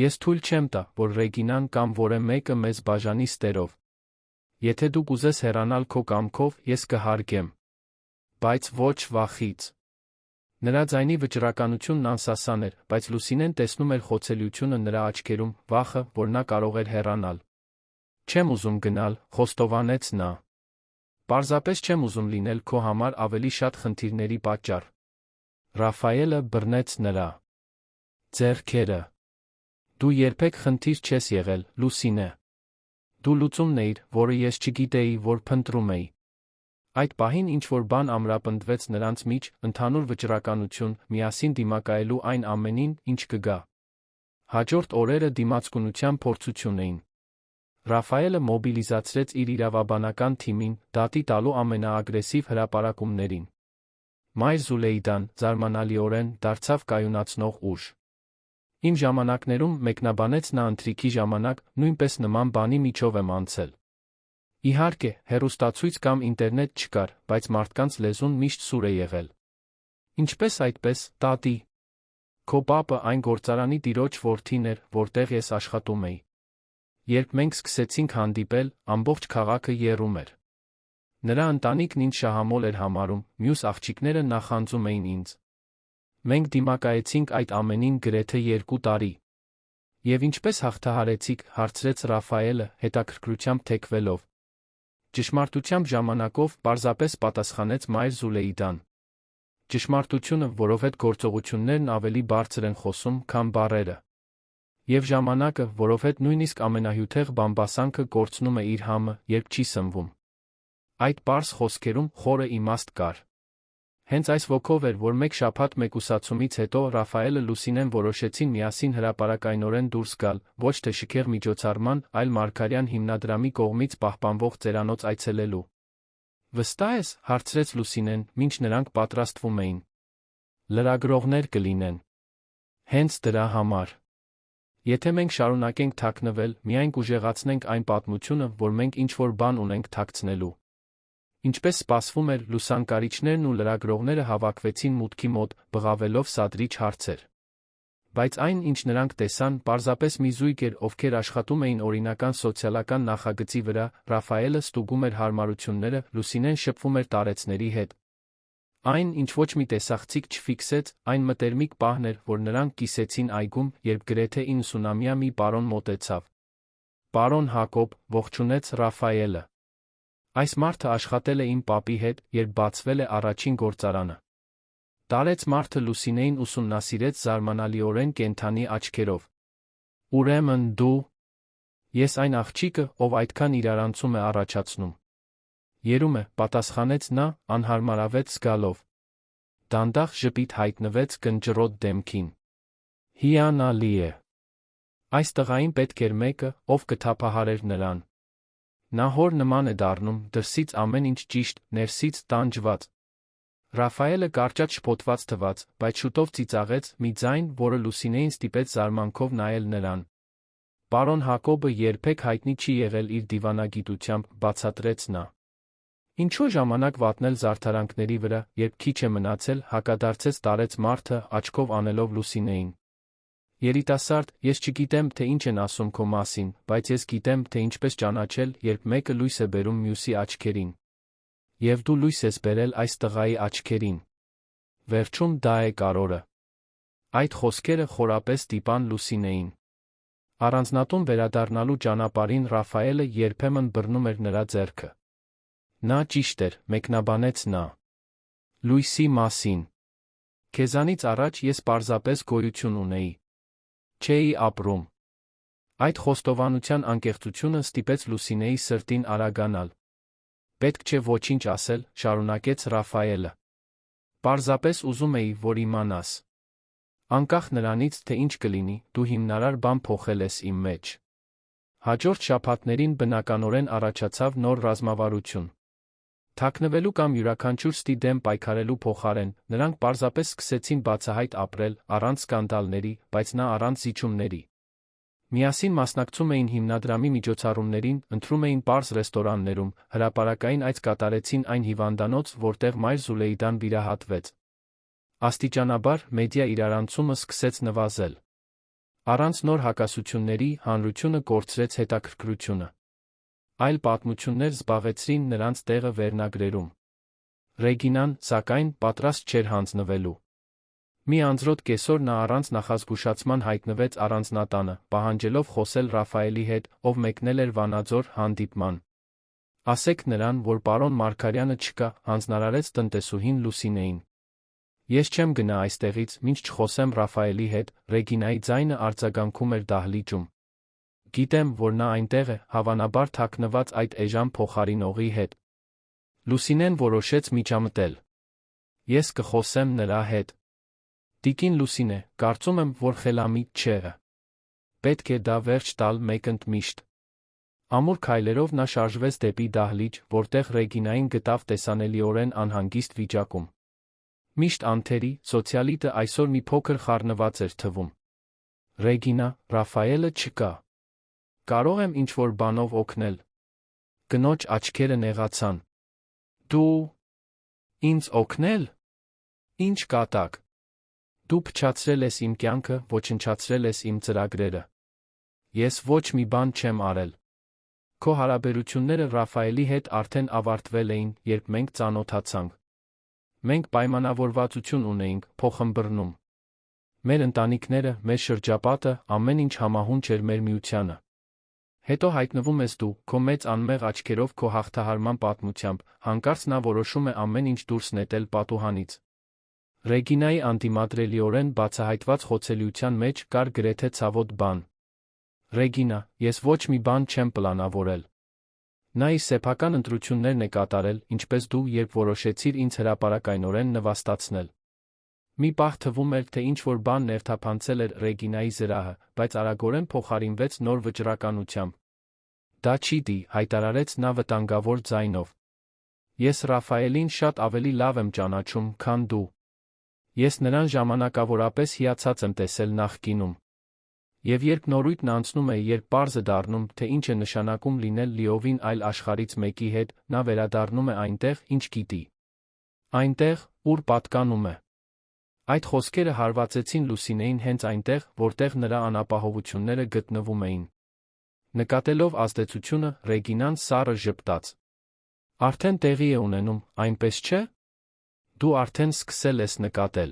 Speaker 1: Ես թույլ չեմ տա, որ Ռեգինան կամ որևէ մեկը մեզ բաժանի ստերով։ Եթե դու կուզես հեռանալ քո կամքով, ես կհարգեմ։ Բայց ոչ վախից։ Նրա ձայնի վճռականությունն անսասան էր, բայց Լուսինեն տեսնում էր խոցելիությունը նրա աչքերում, վախը, որ նա կարող էր հեռանալ։ Չեմ ուզում գնալ, խոստովանեց նա։ Պարզապես չեմ ուզում լինել քո համար ավելի շատ խնդիրների պատճառ։ Ռաֆայելը բռնեց նրա ձեռքերը։ Դու երբեք խնդիր չես եղել, Լուսինե։ Դու լուծումն էիր, որը ես չգիտեի, որ փնտրում էի։ Այդ պահին ինչ-որ բան ամրապնդվեց նրանց միջ, ընդհանուր վճռականություն, միասին դիմակայելու այն ամենին, ինչ կգա։ Հաջորդ օրերը դիմացկունության փորձություն էին։ Ռաֆայելը մոբիլիզացրեց իր իրավաբանական թիմին, դատի տալու ամենաագրեսիվ հրապարակումներին։ Մայր Զուլեյդան, զարմանալիորեն, դարձավ կայունացնող ուժ։ Իմ ժամանակներում մեկնաբանեց նա ընթրիքի ժամանակ, նույնպես նման բանի միջով եմ անցել։ Իհարկե, հեռուստացույց կամ ինտերնետ չկար, բայց մարդկանց լեզուն միշտ սուր է եղել։ Ինչպես այդպես, տատի։ Քո պապը այն գործարանի տիրոջ որդին էր, որտեղ ես աշխատում էի։ Երբ մենք սկսեցինք հանդիպել, ամբողջ քաղաքը եռում էր։ Նրա ընտանիքն ինձ շահամոլ էր համարում, մյուս աղջիկները նախանձում էին ինձ։ Մենք դիմակայեցինք այդ ամենին գրեթե 2 տարի։ Եվ ինչպես հաղթահարեցիք, հարցրեց Ռաֆայելը, հետաքրքրությամբ թեքվելով։ Ճշմարտությամբ ժամանակով պարզապես պատասխանեց մայր Զուլեյդան։ Ճշմարտությունը, որովհետև գործողություններն ավելի բարձր են խոսում, քան բառերը։ Եվ ժամանակը, որովհետև նույնիսկ ամենահյութեղ բամբասանքը կորցնում է իր համը, երբ չի սնվում։ Այդ պարզ խոսքերում խորը իմաստ կար։ Հենց այս ոգով էր, որ մեկ շաբաթ մեկուսացումից հետո Ռաֆայելը Լուսինեն որոշեցին միասին հրապարակայնորեն դուրս գալ, ոչ թե շքեղ միջոցառման, այլ Մարգարյան հիմնադրամի կողմից պահպանվող ծերանոց այցելելու։ Վստահ ես, հարցրեց Լուսինեն, մինչ նրանք պատրաստվում էին։ Լրագրողներ կլինեն։ Հենց դրա համար։ Եթե մենք շարունակենք թաքնվել, միայն կուժեղացնենք այն պատմությունը, որ մենք ինչ-որ բան ունենք թաքցնելու։ Ինչպես սպասվում էր, լուսանկարիչներն ու լրագրողները հավաքվեցին մուտքի մոտ, բղավելով սադրիչ հարցեր։ Բայց այն, ինչ նրանք տեսան, պարզապես մի զույգ էր, ովքեր աշխատում էին օրինական սոցիալական նախագծի վրա, Ռաֆայելը ստուգում էր հարմարությունները, Լուսինեն շփվում էր տարեցների հետ։ Այն, ինչ ոչ մի տեսախցիկ չֆիքսեց, այն մտերմիկ պահն էր, որ նրանք կիսեցին այգում, երբ գրեթե 90-ամյա մի պարոն մոտեցավ։ Պարոն Հակոբ, ողջունեց Ռաֆայելը։ Այս մարդը աշխատել է իմ պապի հետ, երբ բացվել է առաջին գործարանը։ Տարեց մարդը Լուսինեին ուսումնասիրեց զարմանալիորեն կենդանի աչքերով։ Ուրեմն դու… Ես այն աղջիկը, ով այդքան իրարանցում է առաջացնում։ Երում է, պատասխանեց նա, անհարմարավետ զգալով։ Դանդաղ ժպիտ հայտնվեց կնճռոտ դեմքին։ Հիանալի է։ Այս տղային պետք էր մեկը, ով կթափահարեր նրան։ Նա հոր նման է դառնում, դրսից ամեն ինչ ճիշտ, ներսից տանջված։ Ռաֆայելը կարճատ շփոթված թվաց, բայց շուտով ծիծաղեց մի ձայն, որը Լուսինեին ստիպեց զարմանքով նայել նրան։ Պարոն Հակոբը երբեք հայտնի չի եղել իր դիվանագիտությամբ, բացատրեց նա։ Ինչու ժամանակ վատնել զարդարանքների վրա, երբ քիչ է մնացել, հակադարձեց տարեց մարդը, աչքով անելով Լուսինեին։ Երիտասարդ, ես չգիտեմ, թե ինչ են ասում քո մասին, բայց ես գիտեմ, թե ինչպես ճանաչել, երբ մեկը լույս է բերում մյուսի աչքերին։ Եվ դու լույս ես բերել այս տղայի աչքերին։ Վերջում դա է կարորը։ Այդ խոսքերը խորապես դիպան Լուսինեին։ Առանձնատուն վերադառնալու ճանապարհին Ռաֆայելը երբեմն բռնում էր նրա ձեռքը։ Նա ճիշտ էր, մեկնաբանեց նա։ Լույսի մասին։ Քեզանից առաջ ես պարզապես գոյություն ունեի։ Չէի ապրում։ Այդ խոստովանության անկեղծությունը ստիպեց Լուսինեի սրտին արագանալ։ Պետք չէ ոչինչ ասել, շարունակեց Ռաֆայելը։ Պարզապես ուզում էի, որ իմանաս։ Անկախ նրանից, թե ինչ կլինի, դու հիմնարար բան փոխել ես իմ մեջ։ Հաջորդ շաբաթներին բնականորեն առաջացավ նոր ռազմավարություն։ Թաքնվելու կամ յուրաքանչյուրստի դեմ պայքարելու փոխարեն, նրանք պարզապես սկսեցին բացահայտ ապրել, առանց սկանդալների, բայց նա առանց զիջումների։ Միասին մասնակցում էին հիմնադրամի միջոցառումներին, ընթրում էին պարզ ռեստորաններում, հրապարակային այց կատարեցին այն հիվանդանոց, որտեղ մայր Զուլեյդան վիրահատվեց։ Աստիճանաբար մեդիա իրարանցումը սկսեց նվազել։ Առանց նոր հակասությունների հանրությունը կորցրեց հետաքրքրությունը։ Այլ պատմություններ զբաղեցրին նրանց տեղը վերնագրերում։ Ռեգինան, սակայն, պատրաստ չէր հանձնվելու։ Մի անձրոտ կեսօր նա առանց նախազգուշացման հայտնվեց առանձնատանը, պահանջելով խոսել Ռաֆայելի հետ, ով մեկնել էր Վանաձոր հանդիպման։ Ասեք նրան, որ պարոն Մարգարյանը չկա, հանձնարարեց տնտեսուհին Լուսինեին։ Ես չեմ գնա այստեղից, մինչ չխոսեմ Ռաֆայելի հետ, Ռեգինայի ձայնը արձագանքում էր դահլիճում։ Գիտեմ, որ նա այնտեղ է, հավանաբար թաքնված այդ էժան փոխարինողի հետ։ Լուսինեն որոշեց միջամտել։ Ես կխոսեմ նրա հետ։ Տիկին Լուսինե, կարծում եմ, որ խելամիտ չէ։ Պետք է դա վերջ տալ մեկընդմիշտ։ Ամուր քայլերով նա շարժվեց դեպի դահլիճ, որտեղ Ռեգինային գտավ տեսանելիորեն անհանգիստ վիճակում։ Միշտ անթերի, սոցիալիտը այսօր մի փոքր խառնված էր թվում։ Ռեգինա, Ռաֆայելը չկա։ Կարող եմ ինչ-որ բանով օգնել։ Կնոջ աչքերը նեղացան։ Դու… ինձ օգնել։ Ինչ կատակ։ Դու փչացրել ես իմ կյանքը, ոչնչացրել ես իմ ծրագրերը։ Ես ոչ մի բան չեմ արել։ Քո հարաբերությունները Ռաֆայելի հետ արդեն ավարտվել էին, երբ մենք ծանոթացանք։ Մենք պայմանավորվածություն ունեինք, փոխըմբռնում։ Մեր ընտանիքները, մեր շրջապատը, ամեն ինչ համահունչ էր մեր միությանը։ Հետո հայտնվում ես դու, քո մեծ անմեղ աչքերով քո հաղթահարման պատմությամբ, հանկարծ նա որոշում է ամեն ինչ դուրս նետել պատուհանից։ Ռեգինայի անդիմադրելիորեն բացահայտված խոցելիության մեջ կար գրեթե ցավոտ բան։ Ռեգինա, ես ոչ մի բան չեմ պլանավորել։ Նա իր սեփական ընտրություններն է կատարել, ինչպես դու, երբ որոշեցիր ինձ հրապարակայնորեն նվաստացնել։ Մի պահ թվում էր, թե ինչ-որ բան ներթափանցել էր Ռեգինայի զրահը, բայց արագորեն փոխարինվեց նոր վճռականությամբ։ Դա չի դի, հայտարարեց նա վտանգավոր ձայնով։ Ես Ռաֆայելին շատ ավելի լավ եմ ճանաչում, քան դու։ Ես նրան ժամանակավորապես հիացած եմ տեսել նախկինում։ Եվ երբ նորույթն անցնում է, երբ պարզ է դառնում, թե ինչ է նշանակում լինել լիովին այլ աշխարհից մեկի հետ, նա վերադառնում է այնտեղ, ինչ գիտի։ Այնտեղ, ուր պատկանում է։ Այդ խոսքերը հարվածեցին Լուսինեին հենց այնտեղ, որտեղ նրա անապահովությունները գտնվում էին։ Նկատելով ազդեցությունը, Ռեգինան սառը ժպտաց։ Արդեն տեղի է ունենում, այնպես չէ՞։ Դու արդեն սկսել ես նկատել։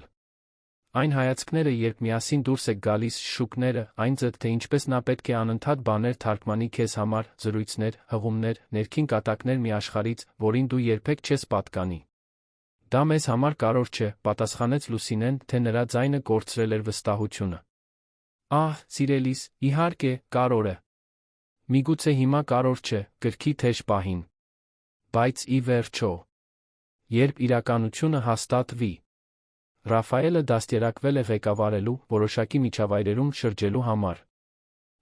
Speaker 1: Այն հայացքները, երբ միասին դուրս եք գալիս շուկները, այն ձեզ, թե ինչպես նա պետք է անընդհատ բաներ թարգմանի քեզ համար, զրույցներ, հղումներ, ներքին կատակներ մի աշխարհից, որին դու երբեք չես պատկանի։ Դա մեզ համար կարևոր չէ, պատասխանեց Լուսինեն, թե նրա ձայնը կորցրել էր վստահությունը։ Ահ, սիրելիս, իհարկե, կարևոր է։ Միգուցե հիմա կարևոր չէ, գրքի թեժ պահին։ Բայց ի վերջո, երբ իրականությունը հաստատվի։ Ռաֆայելը դաստիարակվել է ղեկավարելու, որոշակի միջավայրերում շրջելու համար։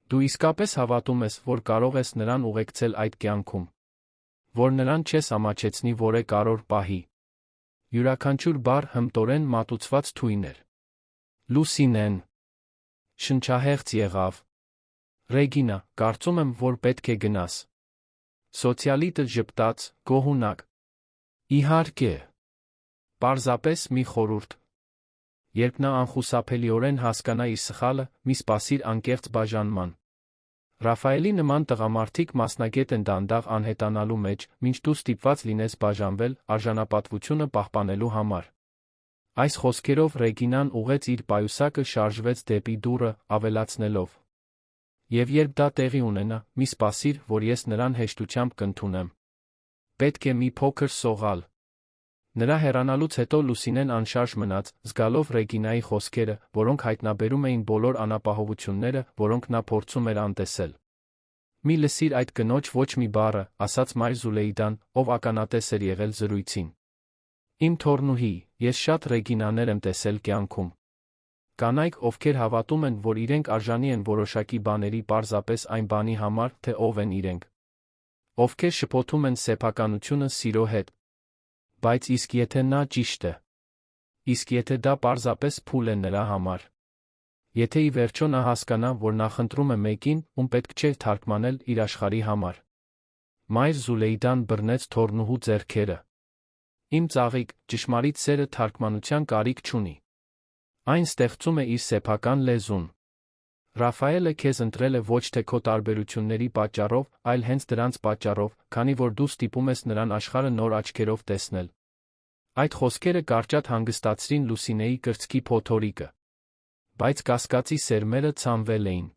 Speaker 1: Դու իսկապես հավատում ես, որ կարող ես նրան ուղեկցել այդ կյանքում։ Որ նրան չես ամաչեցնի որե կարևոր պահի։ Յուրաքանչյուր բառ հմտորեն մատուցված թույն էր։ Լուսինեն շնչահեղձ եղավ։ Ռեգինա, կարծում եմ, որ պետք է գնաս։ Սոցիալիտը ժպտաց, գոհունակ։ Իհարկե։ Պարզապես մի խորհուրդ։ Երբ նա անխուսափելիորեն հասկանա իր սխալը, մի սպասիր անկեղծ բաժանման։ Ռաֆայելի նման տղամարդիկ մասնագետ են դանդաղ անհետանալու մեջ, մինչ դու ստիպված լինես բաժանվել, արժանապատվությունը պահպանելու համար։ Այս խոսքերով Ռեգինան ուղղեց իր պայուսակը շարժվեց դեպի դուռը, ավելացնելով. Եվ երբ դա տեղի ունենա, մի սպասիր, որ ես նրան հեշտությամբ կընդունեմ։ Պետք է մի փոքր սողալ։ Նրա հեռանալուց հետո Լուսինեն անշարժ մնաց, զգալով Ռեգինայի խոսքերը, որոնք հայտնաբերում էին բոլոր անապահովությունները, որոնք նա փորձում էր անտեսել։ Մի լսիր այդ կնոջ ոչ մի բառը, ասաց Մայր Զուլեյդան, ով ականատես էր եղել զրույցին։ Իմ թոռնուհի, ես շատ Ռեգինաներ եմ տեսել կյանքում։ Կանայք, ովքեր հավատում են, որ իրենք արժանի են որոշակի բաների պարզապես այն բանի համար, թե ով են իրենք։ Ովքեր շփոթում են սեփականությունը սիրո հետ։ Բայց իսկ եթե նա ճիշտ է։ Իսկ եթե դա պարզապես փուլ է նրա համար։ Եթե ի վերջո նա հասկանա, որ նա խնդրում է մեկին, ում պետք չէ թարգմանել իր աշխարհի համար։ Մայր Զուլեյդան բռնեց թոռնուհու ձեռքերը։ Իմ ծաղիկ, ճշմարիտ սերը թարգմանության կարիք չունի։ Այն ստեղծում է իր սեփական լեզուն։ Ռաֆայելը քեզ ընտրել է ոչ թե քո տարբերությունների պատճառով, այլ հենց դրանց պատճառով, քանի որ դու ստիպում ես նրան աշխարհը նոր աչքերով տեսնել։ Այդ խոսքերը կարճատ հանգստացրին Լուսինեի կրծքի փոթորիկը։ Բայց կասկածի սերմերը ցանվել էին։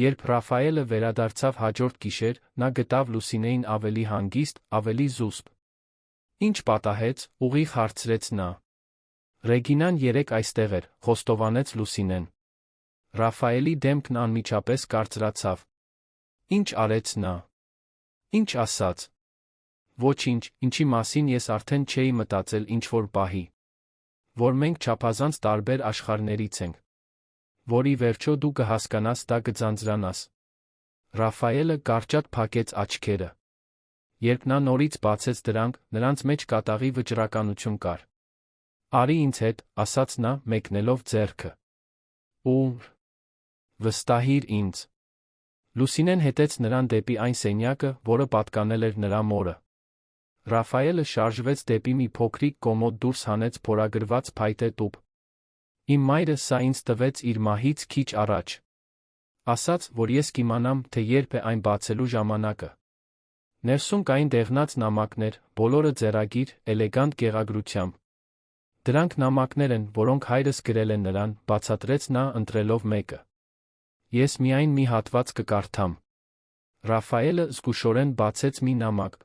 Speaker 1: Երբ Ռաֆայելը վերադարձավ հաջորդ գիշեր, նա գտավ Լուսինեին ավելի հանգիստ, ավելի զուսպ։ Ինչ պատահեց, ուղիղ հարցրեց նա։ Ռեգինան երեկ այստեղ էր, խոստովանեց Լուսինեն։ Ռաֆայելի դեմքն անմիջապես կարծրացավ։ Ինչ արեց նա։ Ինչ ասաց։ Ոչինչ, ինչի մասին ես արդեն չէի մտածել ինչ-որ պահի։ Որ մենք չափազանց տարբեր աշխարհներից ենք։ Որ ի վերջո դու կհասկանաս, դա կձանձրանաս։ Ռաֆայելը կարճատ փակեց աչքերը։ Երբ նա նորից բացեց դրանք, նրանց մեջ կատաղի վճռականություն կար։ Արի ինձ հետ, ասաց նա, մեկնելով ձեռքը։ Ու վստահիր ինձ։ Լուսինեն հետեց նրան դեպի այն սենյակը, որը պատկանել էր նրա մորը։ Ռաֆայելը շարժվեց դեպի մի փոքրիկ կոմոդ դուրս հանեց փորագրված փայտե տուփ։ Իմ մայրը սա ինձ տվեց իր մահից քիչ առաջ։ Ասաց, որ ես կիմանամ, թե երբ է այն բացելու ժամանակը։ Ներսում կային դեղնած նամակներ, բոլորը ձեռագիր, էլեգանտ գեղագրությամբ։ Դրանք նամակներ են, որոնք հայրս գրել է նրան, բացատրեց նա, ընտրելով մեկը։ Ես միայն մի հատված կկարդամ։ Ռաֆայելը զգուշորեն բացեց մի նամակ։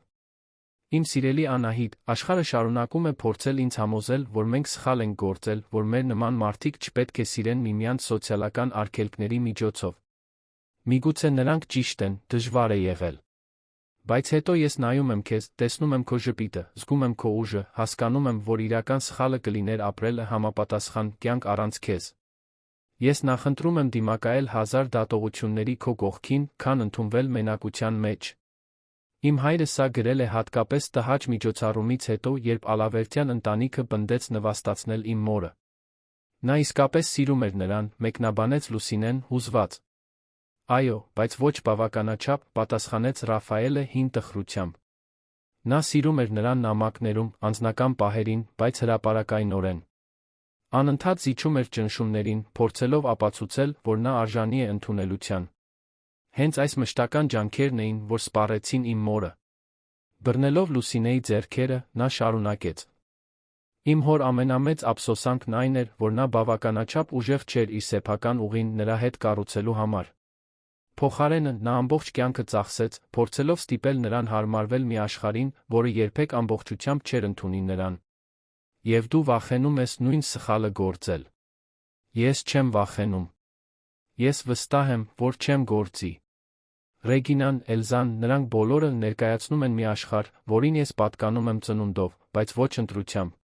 Speaker 1: Իմ սիրելի Անահիտ, աշխարհը շարունակում է փորձել ինձ համոզել, որ մենք սխալ ենք գործել, որ մեր նման մարդիկ չպետք է սիրեն միմյանց սոցիալական արգելքների միջոցով։ Միգուցե նրանք ճիշտ են, դժվար է եղել։ Բայց հետո ես նայում եմ քեզ, տեսնում եմ քո ժպիտը, զգում եմ քո ուժը, հասկանում եմ, որ իրական սխալը կլիներ ապրելը համապատասխան կյանք առանց քեզ։ Ես նախընտրում եմ դիմակայել 1000 դատողությունների քո կողքին, քան ընդունվել մենակության մեջ։ Իմ հայրը սա գրել է հատկապես տհաճ միջոցառումից հետո, երբ Ալավերդյան ընտանիքը պնդեց նվաստացնել իմ մորը։ Նա իսկապես սիրում էր նրան, մեկնաբանեց Լուսինեն, հուզված։ Այո, բայց ոչ բավականաչափ, պատասխանեց Ռաֆայելը հին տխրությամբ։ Նա սիրում էր նրան նամակներում, անձնական պահերին, բայց հրապարակայնորեն։ Անընդհատ զիջում էր ճնշումներին, փորձելով ապացուցել, որ նա արժանի է ընդունելության։ Հենց այս մշտական ջանքերն էին, որ սպառեցին իմ մորը։ Բռնելով Լուսինեի ձեռքերը, նա շարունակեց. Իմ հոր ամենամեծ ափսոսանքն այն էր, որ նա բավականաչափ ուժեղ չէր իր սեփական ուղին նրա հետ կառուցելու համար։ Փոխարենը, նա ամբողջ կյանքը ծախսեց, փորձելով ստիպել նրան հարմարվել մի աշխարհին, որը երբեք ամբողջությամբ չէր ընդունի նրան։ Եվ դու վախենում ես նույն սխալը գործել։ Ես չեմ վախենում։ Ես վստահ եմ, որ չեմ գործի։ Ռեգինան, Էլզան, նրանք բոլորը ներկայացնում են մի աշխարհ, որին ես պատկանում եմ ծնունդով, բայց ոչ ընտրությամբ։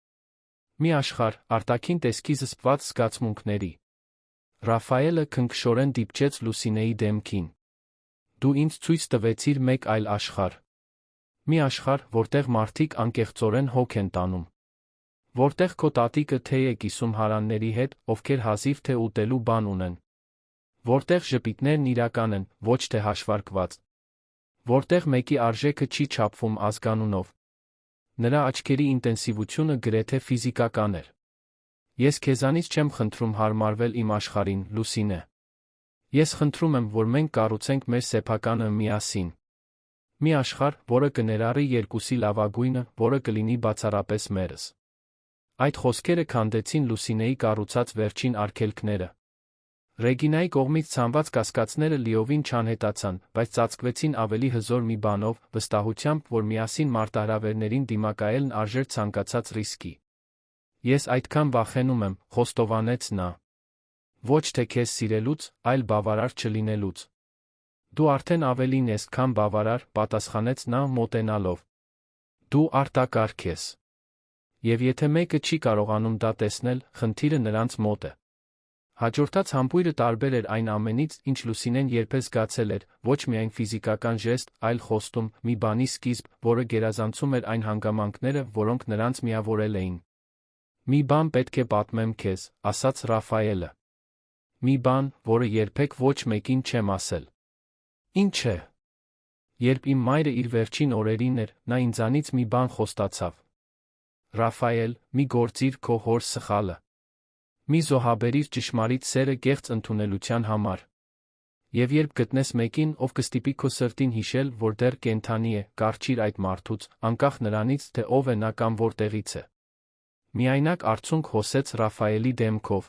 Speaker 1: Մի աշխարհ, արտաքին տեսքի զսպված զգացմունքների։ Ռաֆայելը քնքշորեն դիպչեց Լուսինեի դեմքին։ Դու ինձ ցույց տվեցիր մեկ այլ աշխարհ։ Մի աշխարհ, որտեղ մարդիկ անկեղծորեն հոգ են տանում։ Որտեղ քո տատիկը թե է կիսում հարանների հետ, ովքեր հազիվ թե ուտելու բան ունեն։ Որտեղ ժպիտներն իրական են, ոչ թե հաշվարկված։ Որտեղ մեկի արժեքը չի չափվում ազգանունով։ Նրա աչքերի ինտենսիվությունը գրեթե ֆիզիկական էր։ Ես քեզանից չեմ խնդրում հարմարվել իմ աշխարհին, Լուսինե։ Ես խնդրում եմ, որ մենք կառուցենք մեր սեփականը միասին։ Մի աշխարհ, որը կներառի երկուսի լավագույնը, որը կլինի բացառապես մերս։ Այդ խոսքերը քանդեցին Լուսինեի կառուցած վերջին արգելքները։ Ռեգինայի կողմից ցանված կասկածները լիովին չանհետացան, բայց ծածկվեցին ավելի հզոր մի բանով, վստահությամբ, որ միասին մարտահրավերներին դիմակայելն արժեր ցանկացած ռիսկի։ Ես այդքան վախենում եմ, խոստովանեց նա։ Ոչ թե քեզ սիրելուց, այլ բավարար չլինելուց։ Դու արդեն ավելին ես, քան բավարար, պատասխանեց նա մոտենալով։ Դու արտակարգ ես։ Եվ եթե մեկը չի կարողանում դա տեսնել, խնդիրը նրանց մոտ է։ Հաջորդած համբույրը տարբեր էր այն ամենից, ինչ Լուսինեն երբեք զգացել էր, ոչ միայն ֆիզիկական ժեստ, այլ խոստում, մի բանի սկիզբ, որը գերազանցում էր այն հանգամանքները, որոնք նրանց միավորել էին։ Մի բան պետք է պատմեմ քեզ, ասաց Ռաֆայելը։ Մի բան, որը երբեք ոչ մեկին չեմ ասել։ Ինչ է։ Երբ իմ մայրը իր վերջին օրերին էր, նա ինձանից մի բան խոստացավ։ Ռաֆայել, մի գործիր քո հոր սխալը։ Մի զոհաբերիր ճշմարիտ սերը կեղծ ընդունելության համար։ Եվ երբ գտնես մեկին, ով կստիպի քո սրտին հիշել, որ դեռ կենդանի է, կառչիր այդ մարդուց, անկախ նրանից, թե ով է նա կամ որտեղից է։ Միայնակ արցունք հոսեց Ռաֆայելի դեմքով։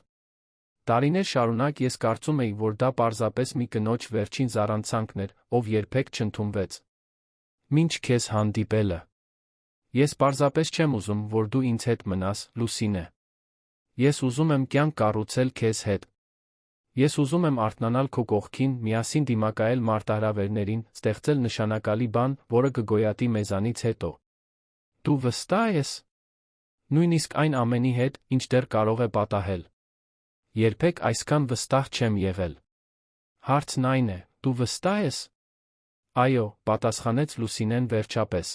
Speaker 1: Տարիներ շարունակ ես կարծում էի, որ դա պարզապես մի կնոջ վերջին զառանցանքն էր, ով երբեք չընդունվեց։ Մինչ քեզ հանդիպելը։ Ես պարզապես չեմ ուզում, որ դու ինձ հետ մնաս, Լուսինե։ Ես ուզում եմ կյանք կառուցել քեզ հետ։ Ես ուզում եմ արթնանալ քո կողքին, միասին դիմակայել մարտահրավերներին, ստեղծել նշանակալի բան, որը կգոյատի մեզանից հետո։ Դու վստահ ես։ Նույնիսկ այն ամենի հետ, ինչ դեռ կարող է պատահել։ Երբեք այսքան վստահ չեմ եղել։ Հարցն այն է, դու վստահ ես։ Այո, պատասխանեց Լուսինեն վերջապես։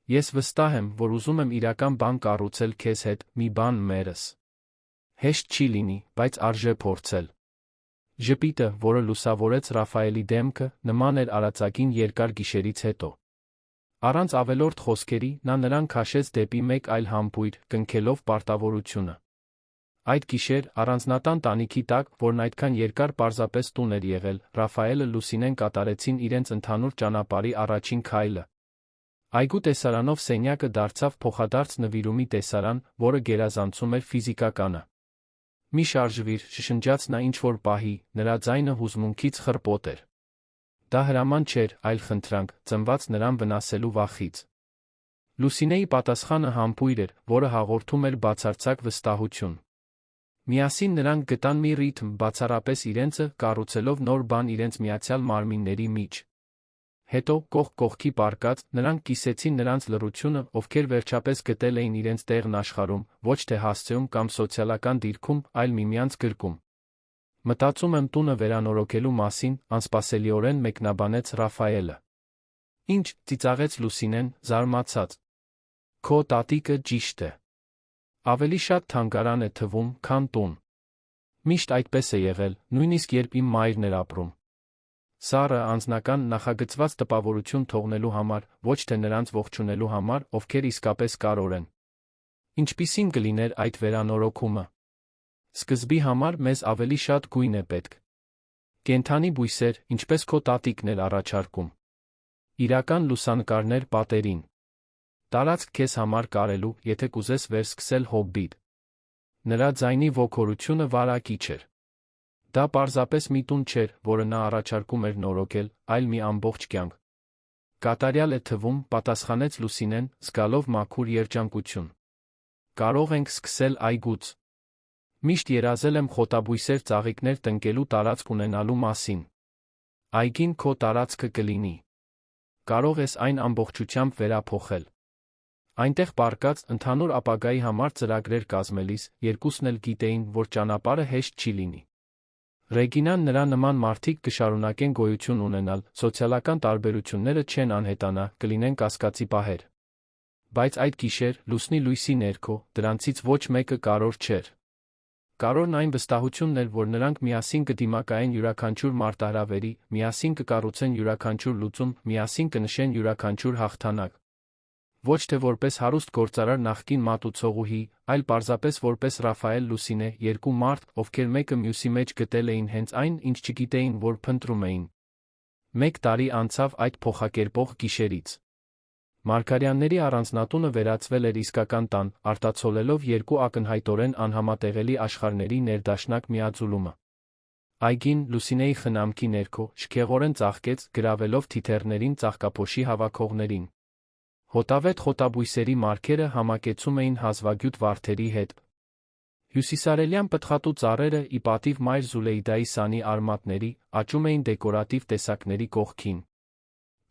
Speaker 1: Ես վստահ եմ, որ ուզում եմ իրական բան կառուցել քեզ հետ, մի բան մերս։ Հեշտ չի լինի, բայց արժե փորձել։ Ժպիտը, որը լուսավորեց Ռաֆայելի դեմքը, նման էր արածագին երկար գիշերից հետո։ Առանց ավելորդ խոսքերի, նա նրան քաշեց դեպի մեկ այլ համբույր, կնքելով պարտավորությունը։ Այդ գիշեր, առանձնատան տանիքի տակ, որն այդքան երկար պարզապես տուն էր եղել, Ռաֆայելը Լուսինեն կատարեցին իրենց ընդհանուր ճանապարհի առաջին քայլը։ Այգու տեսարանով սենյակը դարձավ փոխադարձ նվիրումի տեսարան, որը գերազանցում էր ֆիզիկականը։ Մի շարժվիր, շշնջաց նա ինչ-որ պահի, նրա ձայնը հուզմունքից խռպոտ էր։ Դա հրաման չէր, այլ խնդրանք, ծնված նրան վնասելու վախից։ Լուսինեի պատասխանը համբույր էր, որը հաղորդում էր բացարձակ վստահություն։ Միասին նրանք գտան մի ռիթմ, բացառապես իրենցը, կառուցելով նոր բան իրենց միացյալ մարմինների մեջ։ Հետո, կողք կողքի պառկած, նրանք կիսեցին նրանց լռությունը, ովքեր վերջապես գտել էին իրենց տեղն աշխարհում, ոչ թե հասցեում կամ սոցիալական դիրքում, այլ միմյանց գրկում։ Մտածում եմ տունը վերանորոգելու մասին, անսպասելիորեն մեկնաբանեց Ռաֆայելը։ Ինչ, ծիծաղեց Լուսինեն, զարմացած։ Քո տատիկը ճիշտ է։ Ավելի շատ թանգարան է թվում, քան տուն։ Միշտ այդպես է եղել, նույնիսկ երբ իմ մայրն էր ապրում։ Սառը անձնական նախագծված տպավորություն թողնելու համար, ոչ թե նրանց ողջունելու համար, ովքեր իսկապես կարոր են։ Ինչպիսին կլիներ այդ վերանորոգումը։ Սկզբի համար մեզ ավելի շատ գույն է պետք։ Կենդանի բույսեր, ինչպես քո տատիկն էր առաջարկում։ Իրական լուսանկարներ պատերին։ Տարածք քեզ համար կարելու, եթե կուզես վերսկսել հոբբիտ։ Նրա ձայնի ոգորությունը վարակիչ էր։ Դա պարզապես մի տուն չէր, որը նա առաջարկում էր նորոգել, այլ մի ամբողջ կյանք։ Կատարյալ է թվում, պատասխանեց Լուսինեն, զգալով մաքուր երջանկություն։ Կարող ենք սկսել այգուց։ Միշտ երազել եմ խոտաբույսեր ծաղիկներ տնկելու տարածք ունենալու մասին։ Այգին քո տարածքը կլինի։ Կարող ես այն ամբողջությամբ վերափոխել։ Այնտեղ պառկած, ընդհանուր ապագայի համար ծրագրեր կազմելիս, երկուսն էլ գիտեին, որ ճանապարհը հեշտ չի լինի։ Ռեգինան նրա նման մարդիկ կշարունակեն գոյություն ունենալ, սոցիալական տարբերությունները չեն անհետանա, կլինեն կասկածի պահեր։ Բայց այդ գիշեր, լուսնի լույսի ներքո, դրանցից ոչ մեկը կարոր չէր։ Կարորն այն վստահությունն էր, որ նրանք միասին կդիմակայեն յուրաքանչյուր մարտահրավերի, միասին կկառուցեն յուրաքանչյուր լուծում, միասին կնշեն յուրաքանչյուր հաղթանակ։ Ոչ թե որպես հարուստ գործարար նախկին մատուցողուհի, այլ պարզապես որպես Ռաֆայել Լուսինե, երկու մարդ, ովքեր մեկը մյուսի մեջ գտել էին հենց այն, ինչ չգիտեին, որ փնտրում էին։ 1 տարի անցավ այդ փոխակերպող գիշերից։ Մարգարյանների առանձնատունը վերածվել էր իսկական տան, արտացոլելով երկու ակնհայտորեն անհամատեղելի աշխարհների ներդաշնակ միաձուլումը։ Այգին, Լուսինեի խնամքի ներքո, շքեղորեն ծաղկեց, գրավելով թիթեռներին ծաղկափոշի հավաքողներին։ Հոտավետ խոտաբույսերի մարգերը համակեցում էին հազվագյուտ վարդերի հետ։ Հյուսիսարևելյան պտղատու ծառերը, ի պատիվ մայր Զուլեյդայի սանի արմատների, աճում էին դեկորատիվ տեսակների կողքին։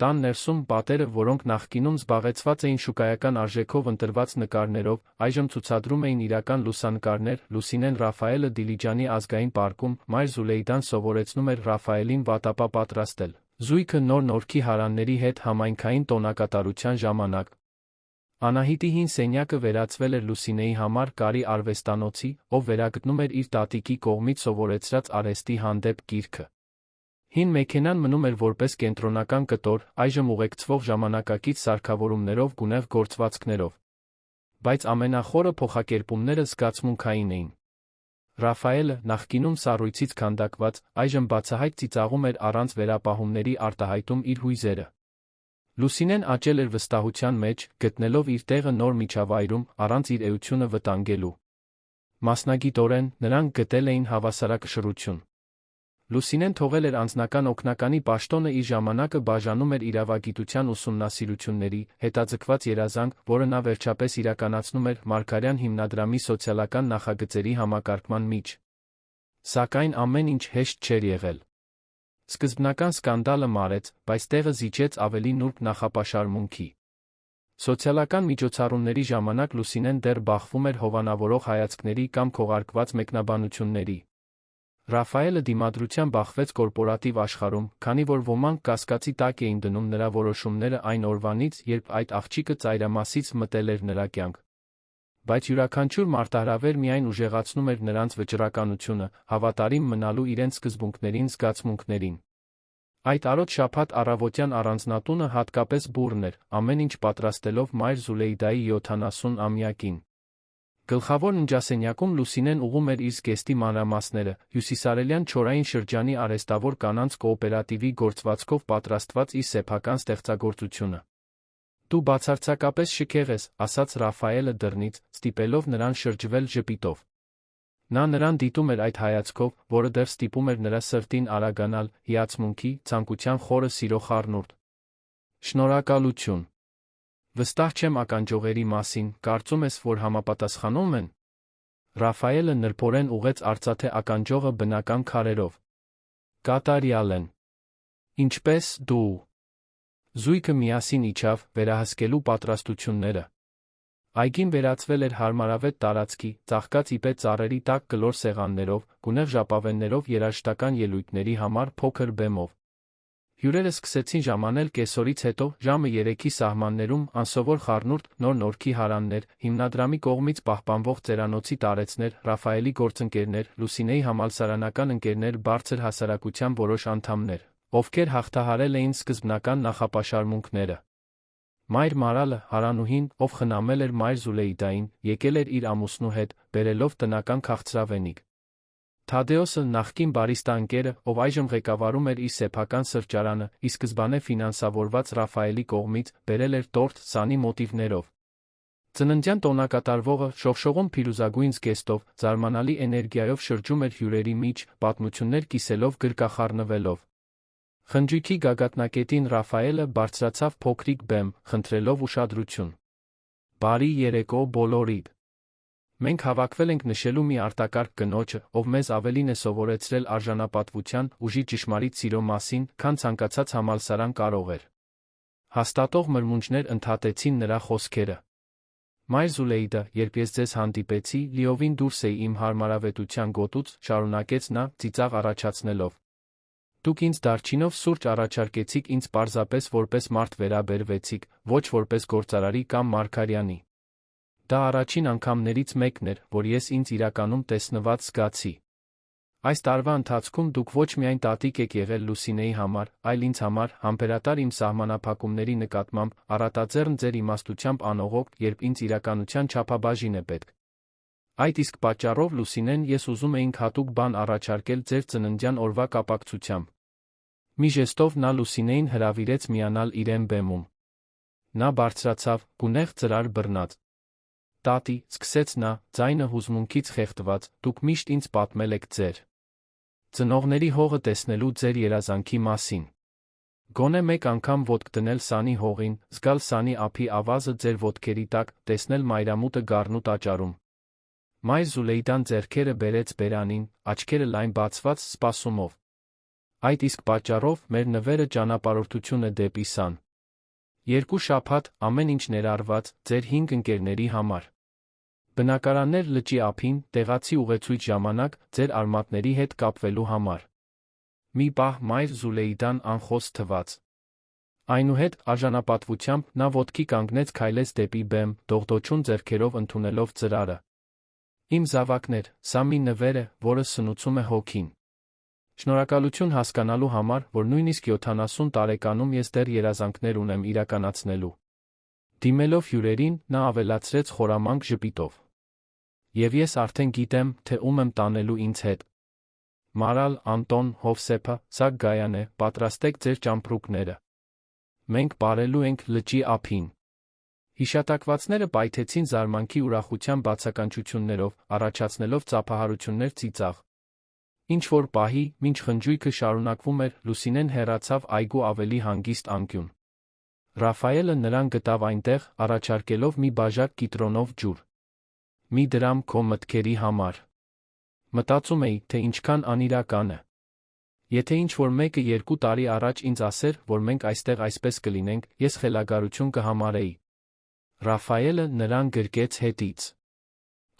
Speaker 1: Տան ներսում պատերը, որոնք նախկինում զբաղեցված էին շուկայական արժեքով ընտրված նկարներով, այժմ ցուցադրում էին իրական լուսանկարներ։ Լուսինեն Ռաֆայելը Դիլիջանի ազգային պարկում, մայր Զուլեյդան սովորեցնում էր Ռաֆայելին վատապա պատրաստել։ Զույգը նոր Նորքի հարանների հետ համայնքային տոնակատարության ժամանակ։ Անահիտի հին սենյակը վերածվել էր Լուսինեի համար կարի արվեստանոցի, ով վերագտնում էր իր տատիկի կողմից սովորեցրած արհեստի հանդեպ կիրքը։ Հին մեքենան մնում էր որպես կենտրոնական կտոր, այժմ ուղեկցվող ժամանակակից սարքավորումներով գունեղ գործվածքներով։ Բայց ամենախորը փոխակերպումները զգացմունքային էին։ Ռաֆայելը, նախկինում սառույցից քանդակված, այժմ բացահայտ ծիծաղում էր առանց վերապահումների արտահայտում իր հույզերը։ Լուսինեն աճել էր վստահության մեջ, գտնելով իր տեղը նոր միջավայրում, առանց իր էությունը վտանգելու։ Մասնագիտորեն, նրանք գտել էին հավասարակշռություն։ Լուսինեն թողել էր անձնական օգնականի պաշտոնը, իր ժամանակը բաժանում էր իրավագիտության ուսումնասիրությունների, հետաձգված երազանք, որը նա վերջապես իրականացնում էր Մարգարյան հիմնադրամի սոցիալական նախագծերի համակարգման մեջ։ Սակայն ամեն ինչ հեշտ չէր եղել։ Սկզբնական սկանդալը մարեց, բայց տեղը զիջեց ավելի նուրբ նախապաշարմունքի։ Սոցիալական միջոցառումների ժամանակ Լուսինեն դեռ բախվում էր հովանավորող հայացքների կամ քողարկված մեկնաբանությունների։ Ռաֆայելը դիմադրության բախվեց կորպորատիվ աշխարհում, քանի որ ոմանք կասկածի տակ էին դնում նրա որոշումները այն օրվանից, երբ այդ աղջիկը ծայրամասից մտել էր նրա կյանք։ Բայց յուրաքանչյուր մարտահրավեր միայն ուժեղացնում էր նրանց վճռականությունը, հավատարիմ մնալու իրենց սկզբունքներին, զգացմունքներին։ Այդ արոտ շաբաթ առավոտյան առանձնատունը հատկապես բուռն էր, ամեն ինչ պատրաստելով մայր Զուլեյդայի 70-ամյակին։ Գլխավոր ննջասենյակում Լուսինեն ուղղում էր իր զգեստի մանրամասները, հյուսիսարևելյան չորային շրջանի արհեստավոր կանանց կոոպերատիվի գործվածքով պատրաստված իր սեփական ստեղծագործությունը։ Դու բացարձակապես շքեղ ես, ասաց Ռաֆայելը դռնից, ստիպելով նրան շրջվել ժպիտով։ Նա նրան դիտում էր այդ հայացքով, որը դեռ ստիպում էր նրա սրտին արագանալ, հիացմունքի, ցանկության խորը սիրո խառնուրդ։ Շնորհակալություն։ Վստահ չեմ ականջողերի մասին, կարծում ես, որ համապատասխանում են։ Ռաֆայելը նրբորեն ուղեց արծաթե ականջողը բնական քարերով։ Կատարյալ են։ Ինչպես դու։ Զույգը միասին իջավ, վերահսկելու պատրաստությունները։ Այգին վերածվել էր հարմարավետ տարածքի, ծաղկած իպե ծառերի տակ կլոր սեղաններով, գունեղ ժապավեններով երաժշտական ելույթների համար փոքր բեմով։ Հյուրերը սկսեցին ժամանել կեսօրից հետո, ժամը 3-ի սահմաններում, անսովոր խառնուրդ, նոր Նորքի հարաններ, հիմնադրամի կողմից պահպանվող ծերանոցի տարեցներ, Ռաֆայելի գործընկերներ, Լուսինեի համալսարանական ընկերներ, բարձր հասարակության որոշ անդամներ, ովքեր հաղթահարել էին սկզբնական նախապաշարմունքները։ Մայր Մարալը, հարանուհին, ով խնամել էր Մայր Զուլեյդային, եկել էր իր ամուսնու հետ, բերելով տնական քաղցրավենիք։ Թադեոսը, նախկին բարիստա ընկերը, ով այժմ ղեկավարում էր իր սեփական սրճարանը, ի սկզբանե ֆինանսավորված Ռաֆայելի կողմից, բերել էր տորտ, սանի մոտիվներով։ Ծննդյան տոնակատարվողը, շողշողում փիրուզագույն զգեստով, զարմանալի էներգիայով շրջում էր հյուրերի միջ, պատմություններ կիսելով գրկախառնվելով։ Խնջույքի գագաթնակետին Ռաֆայելը բարձրացավ փոքրիկ բեմ, խնդրելով ուշադրություն։ Բարի երեկո բոլորիդ։ Մենք հավաքվել ենք նշելու մի արտակարգ կնոջը, ով մեզ ավելին է սովորեցրել արժանապատվության, ուժի ճշմարիտ սիրո մասին, քան ցանկացած համալսարան կարող էր։ Հաստատող մրմունջներ ընդհատեցին նրա խոսքերը։ Մայր Զուլեյդա, երբ ես ձեզ հանդիպեցի, լիովին դուրս էի իմ հարմարավետության գոտուց, շարունակեց նա, ծիծաղ առաջացնելով։ Դուք ինձ դարչինով սուրճ առաջարկեցիք ինձ պարզապես որպես մարդ վերաբերվեցիք, ոչ որպես գործարարի կամ Մարգարյանի։ Դա առաջին անգամներից մեկն էր, որ ես ինձ իրականում տեսնված զգացի։ Այս տարվա ընթացքում դուք ոչ միայն տատիկ եք եղել Լուսինեի համար, այլ ինձ համար, համբերատար իմ սահմանափակումների նկատմամբ, առատաձեռն ձեր իմաստությամբ անողոք, երբ ինձ իրականության չափաբաժին է պետք։ Այդ իսկ պատճառով Լուսինեն ես ուզում էինք հատուկ բան առաջարկել ձեր ծննդյան օրվա կապակցությամբ։ Մի ժեստով նա Լուսինեին հրավիրեց միանալ իրեն բեմում։ Նա բարձրացավ, գունեղ ծրար բռնած։ Տատի, սկսեց նա, ձայնը հուզմունքից խեղդված, դուք միշտ ինձ պատմել եք ձեր ծնողների հողը տեսնելու ձեր երազանքի մասին։ Գոնե մեկ անգամ ոտք դնել սանի հողին, զգալ սանի ափի ավազը ձեր ոտքերի տակ, տեսնել մայրամուտը գառնու տաճարում։ Մայր Զուլեյդան ձեռքերը բերեց բերանին, աչքերը լայն բացված, սպասումով։ Այդ իսկ պատճառով մեր նվերը ճանապարհորդություն է դեպի Սան։ 2 շաբաթ, ամեն ինչ ներառված, ձեր 5 ընկերների համար։ Բնակարաններ լճի ափին, տեղացի ուղեցույց ժամանակ, ձեր արմատների հետ կապվելու համար։ Մի պահ Մայր Զուլեյդան անխոս թվաց։ Այնուհետ, արժանապատվությամբ, նա ոտքի կանգնեց, քայլեց դեպի բեմ, դողդոջուն ձեռքերով ընդունելով ծրարը։ Իմ զավակներ, սա մի նվեր է, որը սնուցում է հոգին։ Շնորհակալություն հասկանալու համար, որ նույնիսկ 70 տարեկանում ես դեռ երազանքներ ունեմ իրականացնելու։ Դիմելով հյուրերին, նա ավելացրեց խորամանկ ժպիտով։ Եվ ես արդեն գիտեմ, թե ում եմ տանելու ինձ հետ։ Մարալ, Անտոն, Հովսեփը, Սակ Գայանե, պատրաստեք ձեր ճամպրուկները։ Մենք բարելու ենք լճի ափին։ Հիշատակվածները պայթեցին զարմանքի ուրախության բացականչություններով, առաջացնելով ծափահարություններ ծիծաղ։ Ինչ-որ պահի, մինչ խնջույքը շարունակվում էր, Լուսինեն հեռացավ այգու ավելի հանգիստ անկյուն։ Ռաֆայելը նրան գտավ այնտեղ, առաջարկելով մի բաժակ կիտրոնով ջուր։ Մի դրամ քո մտքերի համար։ Մտածում էի, թե ինչքան անիրական է։ Եթե ինչ-որ մեկը 2 տարի առաջ ինձ ասեր, որ մենք այստեղ այսպես կլինենք, ես խելագարություն կհամարեի։ Ռաֆայելը նրան գրկեց հետից։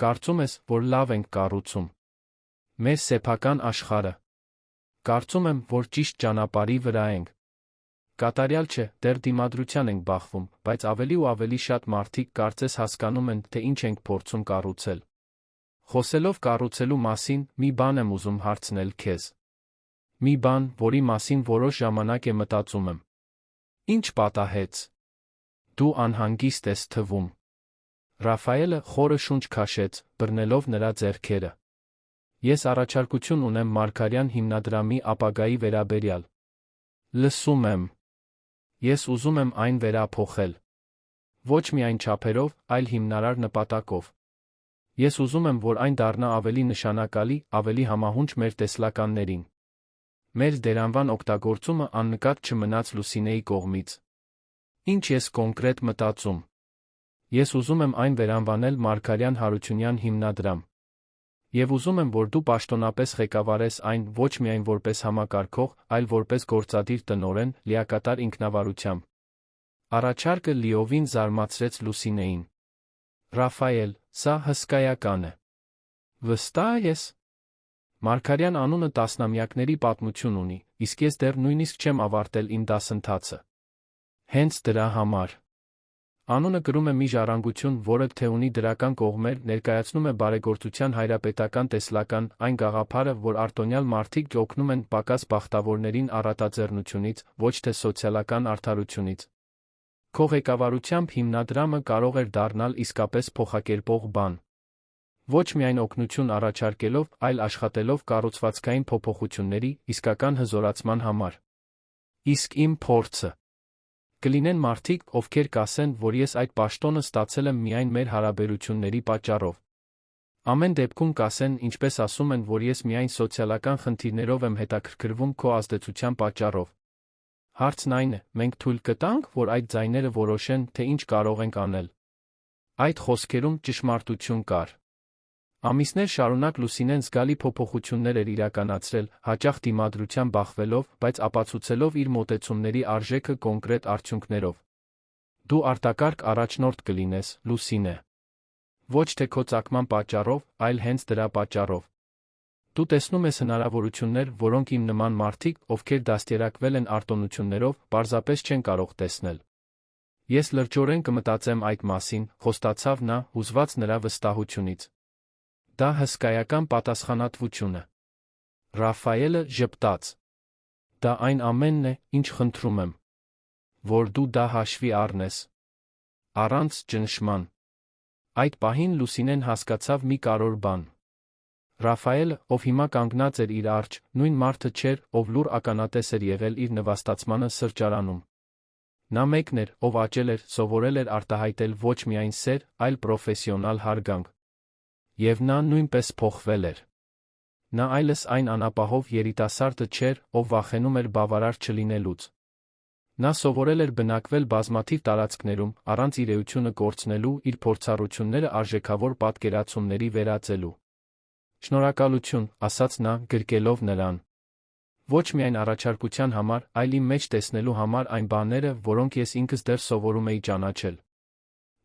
Speaker 1: Կարծում ես, որ լավ ենք կառուցում։ Մեր սեփական աշխարհը։ Կարծում եմ, որ ճիշտ ճանապարհի վրա ենք։ Կատարյալ չէ, դեռ դիմադրության ենք բախվում, բայց ավելի ու ավելի շատ մարդիկ կարծես հասկանում են, թե ինչ ենք փորձում կառուցել։ Խոսելով կառուցելու մասին, մի բան եմ ուզում հարցնել քեզ։ Մի բան, որի մասին որոշ ժամանակ է մտածում եմ։ Ինչ պատահեց։ Դու անհանգիստ ես թվում։ Ռաֆայելը խորը շունչ քաշեց, բռնելով նրա ձեռքերը։ Ես առաջարկություն ունեմ Մարգարյան հիմնադրամի ապագայի վերաբերյալ։ Լսում եմ։ Ես ուզում եմ այն վերափոխել։ Ոչ միայն չափերով, այլ հիմնարար նպատակով։ Ես ուզում եմ, որ այն դառնա ավելի նշանակալի, ավելի համահունչ մեր տեսլականներին։ Մեր դերանվան օգտագործումը աննկատ չմնաց Լուսինեի կողմից։ Ինչ ես կոնկրետ մտածում։ Ես ուզում եմ այն վերանվանել Մարգարյան Հարությունյան հիմնադրամ։ Եվ ուզում եմ, որ դու պաշտոնապես ղեկավարես այն ոչ միայն որպես համակարգող, այլ որպես գործադիր տնօրեն, լիակատար ինքնավարությամբ։ Առաջարկը լիովին զարմացրեց Լուսինեին։ Ռաֆայել, սա հսկայական է։ Վստահ ես։ Մարգարյան անունը տասնամյակների պատմություն ունի, իսկ ես դեռ նույնիսկ չեմ ավարտել իմ դասընթացը։ Հենց դրա համար։ Անունը կրում է մի ժառանգություն, որը թե ունի դրական կողմեր, ներկայացնում է բարեգործության հայրապետական տեսլական այն գաղափարը, որ արտոնյալ մարդիկ օգնում են պակաս բախտավորներին առատաձեռնությունից, ոչ թե սոցիալական արդարությունից։ Քո ղեկավարությամբ հիմնադրամը կարող էր դառնալ իսկապես փոխակերպող բան։ Ոչ միայն օգնություն առաջարկելով, այլ աշխատելով կառուցվածքային փոփոխությունների, իսկական հզորացման համար։ Իսկ իմ փորձը։ Կլինեն մարդիկ, ովքեր կասեն, որ ես այդ պաշտոնը ստացել եմ միայն մեր հարաբերությունների պատճառով։ Ամեն դեպքում կասեն, ինչպես ասում են, որ ես միայն սոցիալական խնդիրներով եմ հետաքրքրվում քո ազդեցության պատճառով։ Հարցն այն է, մենք թույլ կտանք, որ այդ ձայները որոշեն, թե ինչ կարող ենք անել։ Այդ խոսքերում ճշմարտություն կար։ Ամիսներ շարունակ Լուսինեն զգալի փոփոխություններ էր իրականացրել, հաճախ դիմադրության բախվելով, բայց ապացուցելով իր մոտեցումների արժեքը կոնկրետ արդյունքներով։ Դու արտակարգ առաջնորդ կլինես, Լուսինե։ Ոչ թե քո ծագման պատճառով, այլ հենց դրա պատճառով։ Դու տեսնում ես հնարավորություններ, որոնք իմ նման մարդիկ, ովքեր դաստիարակվել են արտոնություններով, պարզապես չեն կարող տեսնել։ Ես լրջորեն կմտածեմ այդ մասին, խոստացավ նա, հուզված նրա վստահությունից։ Դա հսկայական պատասխանատվություն է։ Ռաֆայելը ժպտաց։ Դա այն ամենն է, ինչ խնդրում եմ։ Որ դու դա հաշվի առնես։ Առանց ճնշման։ Այդ պահին Լուսինեն հասկացավ մի կարևոր բան։ Ռաֆայելը, ով հիմա կանգնած էր իր առջ, նույն մարդը չէր, ով լուռ ականատես էր եղել իր նվաստացմանը սրճարանում։ Նա մեկն էր, ով աճել էր, սովորել էր արտահայտել ոչ միայն սեր, այլ պրոֆեսիոնալ հարգանք։ Եվ նա նույնպես փոխվել էր։ Նա այլս այն անապահով երիտասարդը չէր, ով վախենում էր բավարար չլինելուց։ Նա սովորել էր բնակվել բազմաթիվ տարածքներում, առանց իր էությունը կորցնելու, իր փորձառությունները արժեքավոր պատկերացումների վերածելու։ Շնորհակալություն, ասաց նա, գրկելով նրան։ Ոչ միայն առաջարկության համար, այլ իմ մեջ տեսնելու համար այն բաները, որոնք ես ինքս դեռ սովորում էի ճանաչել։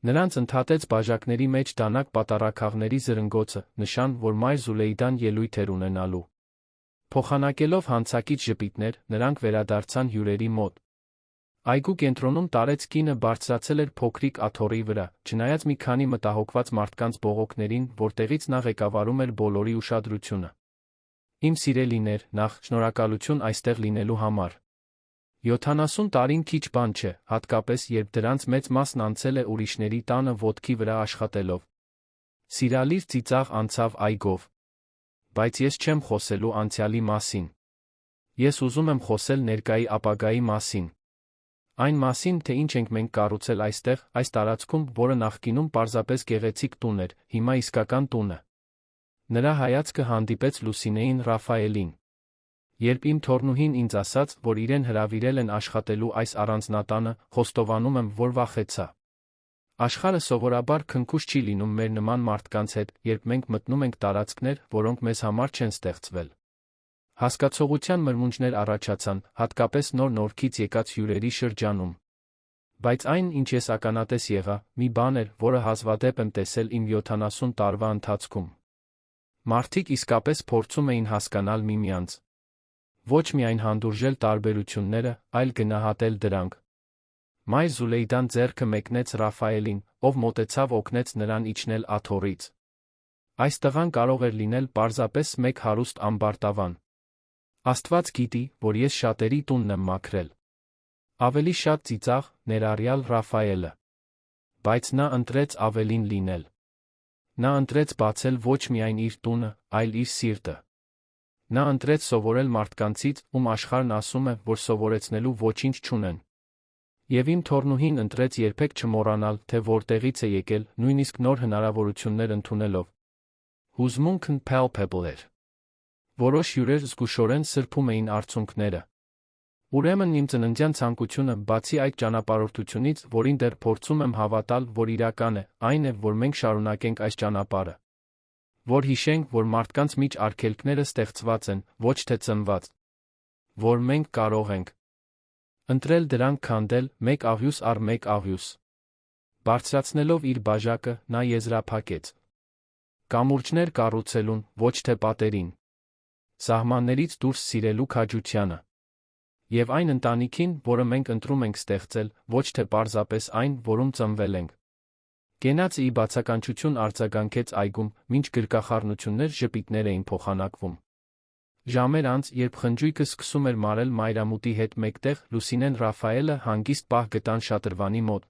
Speaker 1: Նրանց ընդհատեց բաժակների մեջ դանակ պատառաքաղների զրնգոցը, նշան, որ Մայր Զուլեյդան ելույթ էր ունենալու։ Փոխանակելով հանցակից ժպիտներ, նրանք վերադարձան հյուրերի մոտ։ Այգու կենտրոնում տարեց կինը բարձրացել էր փոքրիկ աթոռի վրա, չնայած մի քանի մտահոգված մարդկանց բողոքներին, որտեղից նա ղեկավարում էր բոլորի ուշադրությունը։ Իմ սիրելիներ, նախ շնորհակալություն այստեղ լինելու համար։ 70 տարին քիչ բան չէ, հատկապես երբ դրանց մեծ մասն անցել է ուրիշների տանը ոտքի վրա աշխատելով։ Սիրալիր ծիծաղ անցավ այգով։ Բայց ես չեմ խոսելու անցյալի մասին։ Ես ուզում եմ խոսել ներկայի ապագայի մասին։ Այն մասին, թե ինչ ենք մենք կառուցել այստեղ, այս տարածքում, որը նախկինում պարզապես գեղեցիկ տուն էր, հիմա իսկական տուն է։ Նրա հայացքը հանդիպեց Լուսինեին Ռաֆայելին։ Երբ իմ թոռնուհին ինձ ասաց, որ իրեն հրավիրել են աշխատելու այս առանձնատանը, խոստովանում եմ, որ վախեցա։ Աշխարհը սովորաբար քնքուշ չի լինում մեր նման մարդկանց հետ, երբ մենք մտնում ենք տարածքներ, որոնք մեզ համար չեն ստեղծվել։ Հասկացողության մրմունջներ առաջացան, հատկապես նոր-նորքից եկած հյուրերի շրջանում։ Բայց այն, ինչ ես ականատես եղա, մի բան էր, որը հազվադեպ եմ տեսել իմ 70 տարվա ընթացքում։ Մարդիկ իսկապես փորձում էին հասկանալ միմյանց։ Ոչ միայն հանդուրժել տարբերությունները, այլ գնահատել դրանք։ Մայր Զուլեյդան ձեռքը մեկնեց Ռաֆայելին, ով մոտեցավ օգնեց նրան իջնել աթոռից։ Այս տղան կարող էր լինել պարզապես մեկ հարուստ ամբարտավան։ Աստված գիտի, որ ես շատերի տունն եմ մաքրել։ Ավելի շատ ծիծաղ, ներառյալ Ռաֆայելը։ Բայց նա ընտրեց ավելին լինել։ Նա ընտրեց բացել ոչ միայն իր տունը, այլ իր սիրտը։ Նա ընտրեց սովորել մարդկանցից, ում աշխարհն ասում է, որ սովորեցնելու ոչինչ չունեն։ Եվ իմ թոռնուհին ընտրեց երբեք չմոռանալ, թե որտեղից է եկել, նույնիսկ նոր հնարավորություններ ընդունելով։ Հուզմունքն palpable էր։ Որոշ հյուրեր զգուշորեն սրբում էին արցունքները։ Ուրեմն իմ ծննդյան ցանկությունը, բացի այդ ճանապարհորդությունից, որին դեռ փորձում եմ հավատալ, որ իրական է, այն է, որ մենք շարունակենք այս ճանապարհը։ Որ հիշենք, որ մարդկանց միջ արգելքները ստեղծված են, ոչ թե ծնված։ Որ մենք կարող ենք։ Ընտրել դրանք քանդել մեկ աղյուս առ մեկ աղյուս։ Բարձրացնելով իր բաժակը, նա եզրափակեց. կամուրջներ կառուցելուն, ոչ թե պատերին։ Սահմաններից դուրս սիրելու քաջությանը։ Եվ այն ընտանիքին, որը մենք ընտրում ենք ստեղծել, ոչ թե պարզապես այն, որում ծնվել ենք։ Կենացը ի բացականչություն արձագանքեց այգում, մինչ գրկախառնություններ ժպիտներ էին փոխանակվում։ Ժամեր անց, երբ խնջույկը սկսում էր մարել մայրամուտի հետ մեկտեղ, Լուսինեն Ռաֆայելը հանգիստ պահ գտան շատրվանի մոտ։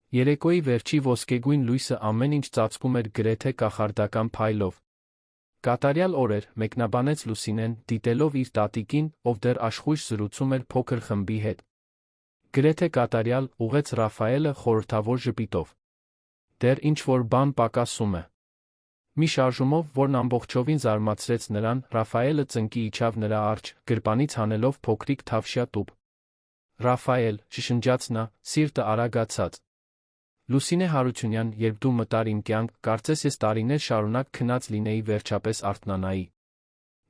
Speaker 1: Երեկոյի վերջի ոսկեգույն լույսը ամեն ինչ ծածկում էր գրեթե կախարդական փայլով։ Կատարյալ օր էր, մեկնաբանեց Լուսինեն, դիտելով իր տատիկին, ով դեռ աշխույժ զրուցում էր փոքր խմբի հետ։ Գրեթե կատարյալ, ուղղեց Ռաֆայելը խորհրդավոր ժպիտով։ Դեռ ինչ-որ բան պակասում է։ Մի շարժումով, որն ամբողջովին զարմացրեց նրան, Ռաֆայելը ծնկի իջավ նրա առջ, գրպանից հանելով փոքրիկ թավշյա տուփ։ Ռաֆայել, շշնջաց նա, սիրտը արագացած։ Լուսինե Հարությունյան, երբ դու մտար իմ կյանք, կարծես ես տարիներ շարունակ քնած լինեի վերջապես արթնանայի։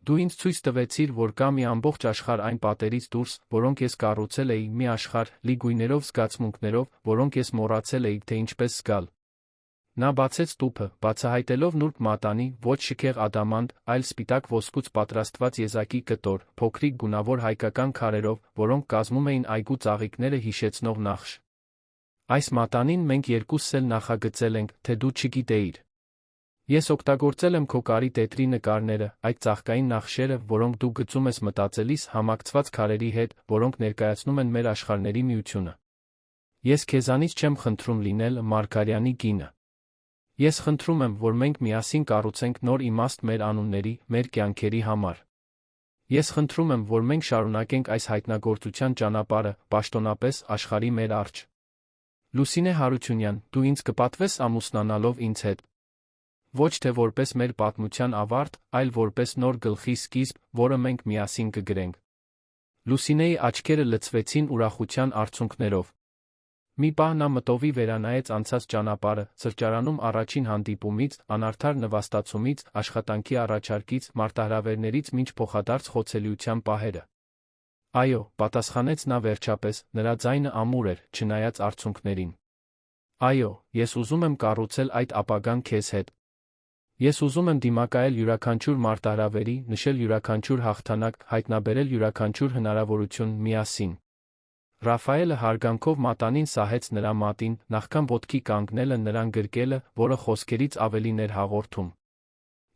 Speaker 1: Դու ինձ ցույց տվեցիր, որ կա մի ամբողջ աշխարհ այն պատերից դուրս, որոնք ես կառուցել էի, մի աշխարհ, լի գույներով, զգացմունքներով, որոնք ես մոռացել էի, թե ինչպես զգալ։ Նա բացեց տուփը, բացահայտելով նուրբ մատանի, ոչ շքեղ ադամանդ, այլ սպիտակ ոսկուց պատրաստված եզակի կտոր, փոքրիկ գունավոր հայկական քարերով, որոնք կազմում էին այգու ծաղիկները հիշեցնող նախշ։ Այս մատանին մենք երկուսս էլ նախագծել ենք, թե դու չգիտեիր։ Ես օգտագործել եմ քո կարի տետրի նկարները, այդ ծաղկային նախշերը, որոնք դու գծում ես մտածելիս, համակցված քարերի հետ, որոնք ներկայացնում են մեր աշխարհների միությունը։ Ես քեզանից չեմ խնդրում լինել Մարգարյանի կինը։ Ես խնդրում եմ, որ մենք միասին կառուցենք նոր իմաստ մեր անունների, մեր կյանքերի համար։ Ես խնդրում եմ, որ մենք շարունակենք այս հայտնագործության ճանապարհը, պաշտոնապես աշխարհի մեր առջ։ Լուսինե Հարությունյան, դու ինձ կպատվես ամուսնանալով ինձ հետ։ Ոչ թե որպես մեր պատմության ավարտ, այլ որպես նոր գլխի սկիզբ, որը մենք միասին կգրենք։ Լուսինեի աչքերը լցվեցին ուրախության արցունքներով։ Մի պահ նա մտովի վերանայեց անցած ճանապարհը, սրճարանում առաջին հանդիպումից, անարդար նվաստացումից, աշխատանքի առաջարկից, մարտահրավերներից մինչ փոխադարձ խոցելիության պահերը։ Այո, պատասխանեց նա վերջապես, նրա ձայնը ամուր էր, չնայած արցունքներին։ Այո, ես ուզում եմ կառուցել այդ ապագան քեզ հետ։ Ես ուզում եմ դիմակայել յուրաքանչյուր մարտահրավերի, նշել յուրաքանչյուր հաղթանակ, հայտնաբերել յուրաքանչյուր հնարավորություն միասին։ Ռաֆայելը հարգանքով մատանին սահեց նրա մատին, նախքան ոտքի կանգնելը նրան գրկելը, որը խոսքերից ավելին էր հաղորդում։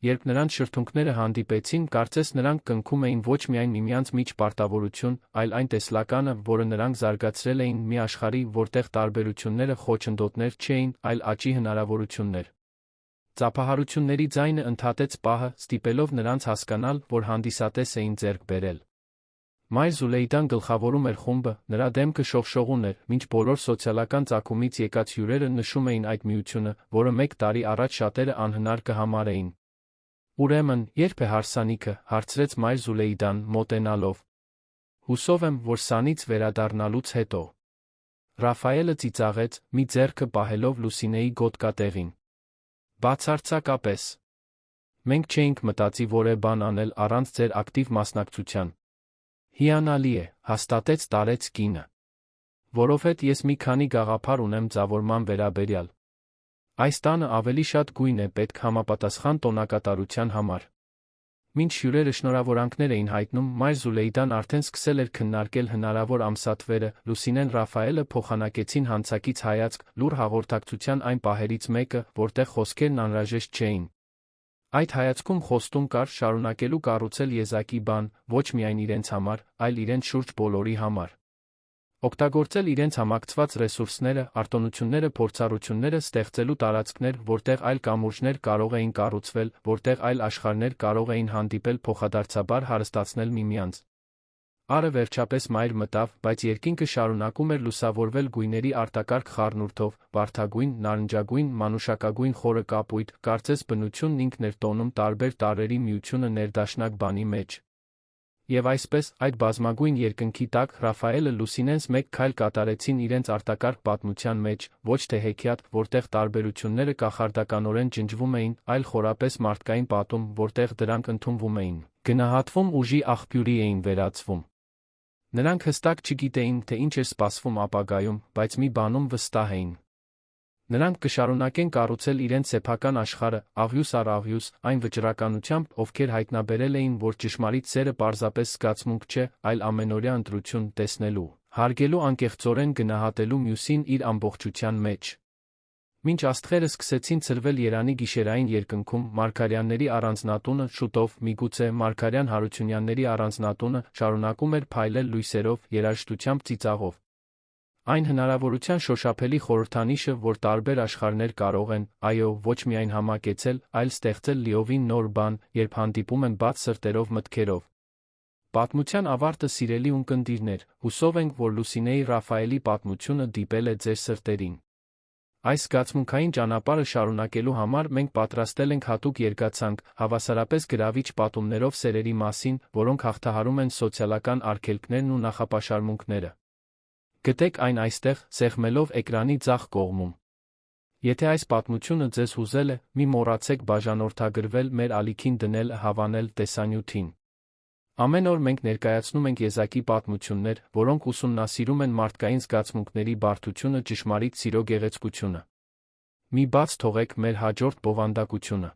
Speaker 1: Երբ նրանց շրթունքները հանդիպեցին, կարծես նրանք կնքում էին ոչ միայն միմյանց միջ պարտավորություն, այլ այն տեսլականը, որը նրանք զարգացրել էին մի աշխարհի, որտեղ տարբերությունները խոչընդոտներ չէին, այլ աճի հնարավորություններ։ Ծափահարությունների ձայնը ընդհատեց պահը, ստիպելով նրանց հասկանալ, որ հանդիսատես էին ձեռք բերել։ Մայր Զուլեյդան գլխավորում էր խումբը, նրա դեմքը շողշողուն էր, մինչ բոլոր սոցիալական ծագումից եկած հյուրերը նշում էին այդ միությունը, որը մեկ տարի առաջ շատերը անհնար կհամարեին։ Ուրեմն, երբ է հարսանիքը, հարցրեց Մայր Զուլեյդան, մոտենալով։ Հուսով եմ, որ սանից վերադառնալուց հետո։ Ռաֆայելը ծիծաղեց, մի ձեռքը պահելով Լուսինեի գոտկատեղին։ Բացարձակապես։ Մենք չէինք մտածի որևէ բան անել առանց ձեր ակտիվ մասնակցության։ Հիանալի է, հաստատեց տարեց կինը։ Որովհետև ես մի քանի գաղափար ունեմ ձավորման վերաբերյալ։ Այս տանը ավելի շատ գույն է պետք համապատասխան տոնակատարության համար։ Մինչ հյուրերը շնորհավորանքներ էին հայտնում, Մայր Զուլեյդան արդեն սկսել էր քննարկել հնարավոր ամսաթվերը, Լուսինեն Ռաֆայելը փոխանակեցին հանցակից հայացք, լուր հաղորդակցության այն պահերից մեկը, որտեղ խոսքերն անհրաժեշտ չէին։ Այդ հայացքում խոստում կար շարունակելու կառուցել եզակի բան, ոչ միայն իրենց համար, այլ իրենց շուրջ բոլորի համար։ Օգտագործել իրենց համակցված ռեսուրսները, արտոնությունները, փորձառությունները ստեղծելու տարածքներ, որտեղ այլ կամուրջներ կարող էին կառուցվել, որտեղ այլ աշխարհներ կարող էին հանդիպել փոխադարձաբար հարստացնել միմյանց։ Արը վերջապես մայր մտավ, բայց երկինքը շարունակում էր լուսավորվել գույների արտակարգ խառնուրդով, վարդագույն, նարնջագույն, մանուշակագույն խորը կապույտ, կարծես բնությունն ինքն էր տոնում տարբեր տարրերի միությունը ներդաշնակ բանի մեջ։ Եվ այսպես, այդ բազմագույն երկնքի տակ, Ռաֆայելը Լուսինենს մեկ քայլ կատարեցին իրենց արտակարգ պատմության մեջ, ոչ թե հեքիաթ, որտեղ տարբերությունները կախարդականորեն ջնջվում էին, այլ խորապես մարդկային պատում, որտեղ դրանք ընդունվում էին, գնահատվում ուժի աղբյուրի էին վերածվում։ Նրանք հստակ չգիտեին, թե ինչ է սպասվում ապագայում, բայց մի բանում վստահ էին. նրանք կշարունակեն կառուցել իրենց սեփական աշխարհը, աղյուս առ աղյուս, այն վճռականությամբ, ովքեր հայտնաբերել էին, որ ճշմարիտ սերը պարզապես զգացմունք չէ, այլ ամենօրյա ընտրություն տեսնելու, հարգելու անկեղծորեն գնահատելու մյուսին իր ամբողջության մեջ։ Մինչ աստղերը սկսեցին ցրվել Երանի գիշերային երկնքում, Մարգարյանների առանձնատունը շուտով, միգուցե Մարգարյան Հարությունյանների առանձնատունը, շարունակում էր փայլել լույսերով, երաժշտությամբ ծիծաղով։ Այն հնարավորության շոշափելի խորհրդանիշը, որ տարբեր աշխարհներ կարող են, այո, ոչ միայն համակեցել, այլ ստեղծել լիովին նոր բան, երբ հանդիպում են բաց սրտերով մտքերով։ Պատմության ավարտը, սիրելի ունկնդիրներ, հուսով ենք, որ Լուսինեի Ռաֆայելի պատմությունը դիպել է ձեր սրտերին։ Այս զգացմունքային ճանապարհը շարունակելու համար մենք պատրաստել ենք հատուկ երկացանք, հավասարապես գրավիչ պատումներով սերերի մասին, որոնք հաղթահարում են սոցիալական արգելքներն ու նախապաշարմունքները։ Գտեք այն այստեղ, սեղմելով էկրանի ձախ կողմում։ Եթե այս պատմությունը ձեզ հուզել է, մի մոռացեք բաժանորդագրվել, մեր ալիքին դնել, հավանել տեսանյութին։ Ամեն օր մենք ներկայացնում ենք եզակի պատմություններ, որոնք ուսումնասիրում են մարդկային զգացմունքների բարդությունը, ճշմարիտ սիրո գեղեցկությունը։ Մի բաց թողեք մեր հաջորդ բովանդակությունը։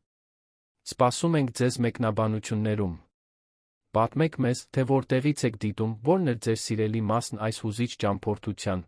Speaker 1: Սպասում ենք ձեզ մեկնաբանություններում։ Պատմեք մեզ, թե որտեղից եք դիտում, որն էր ձեր սիրելի մասն այս հուզիչ ճամփորդության։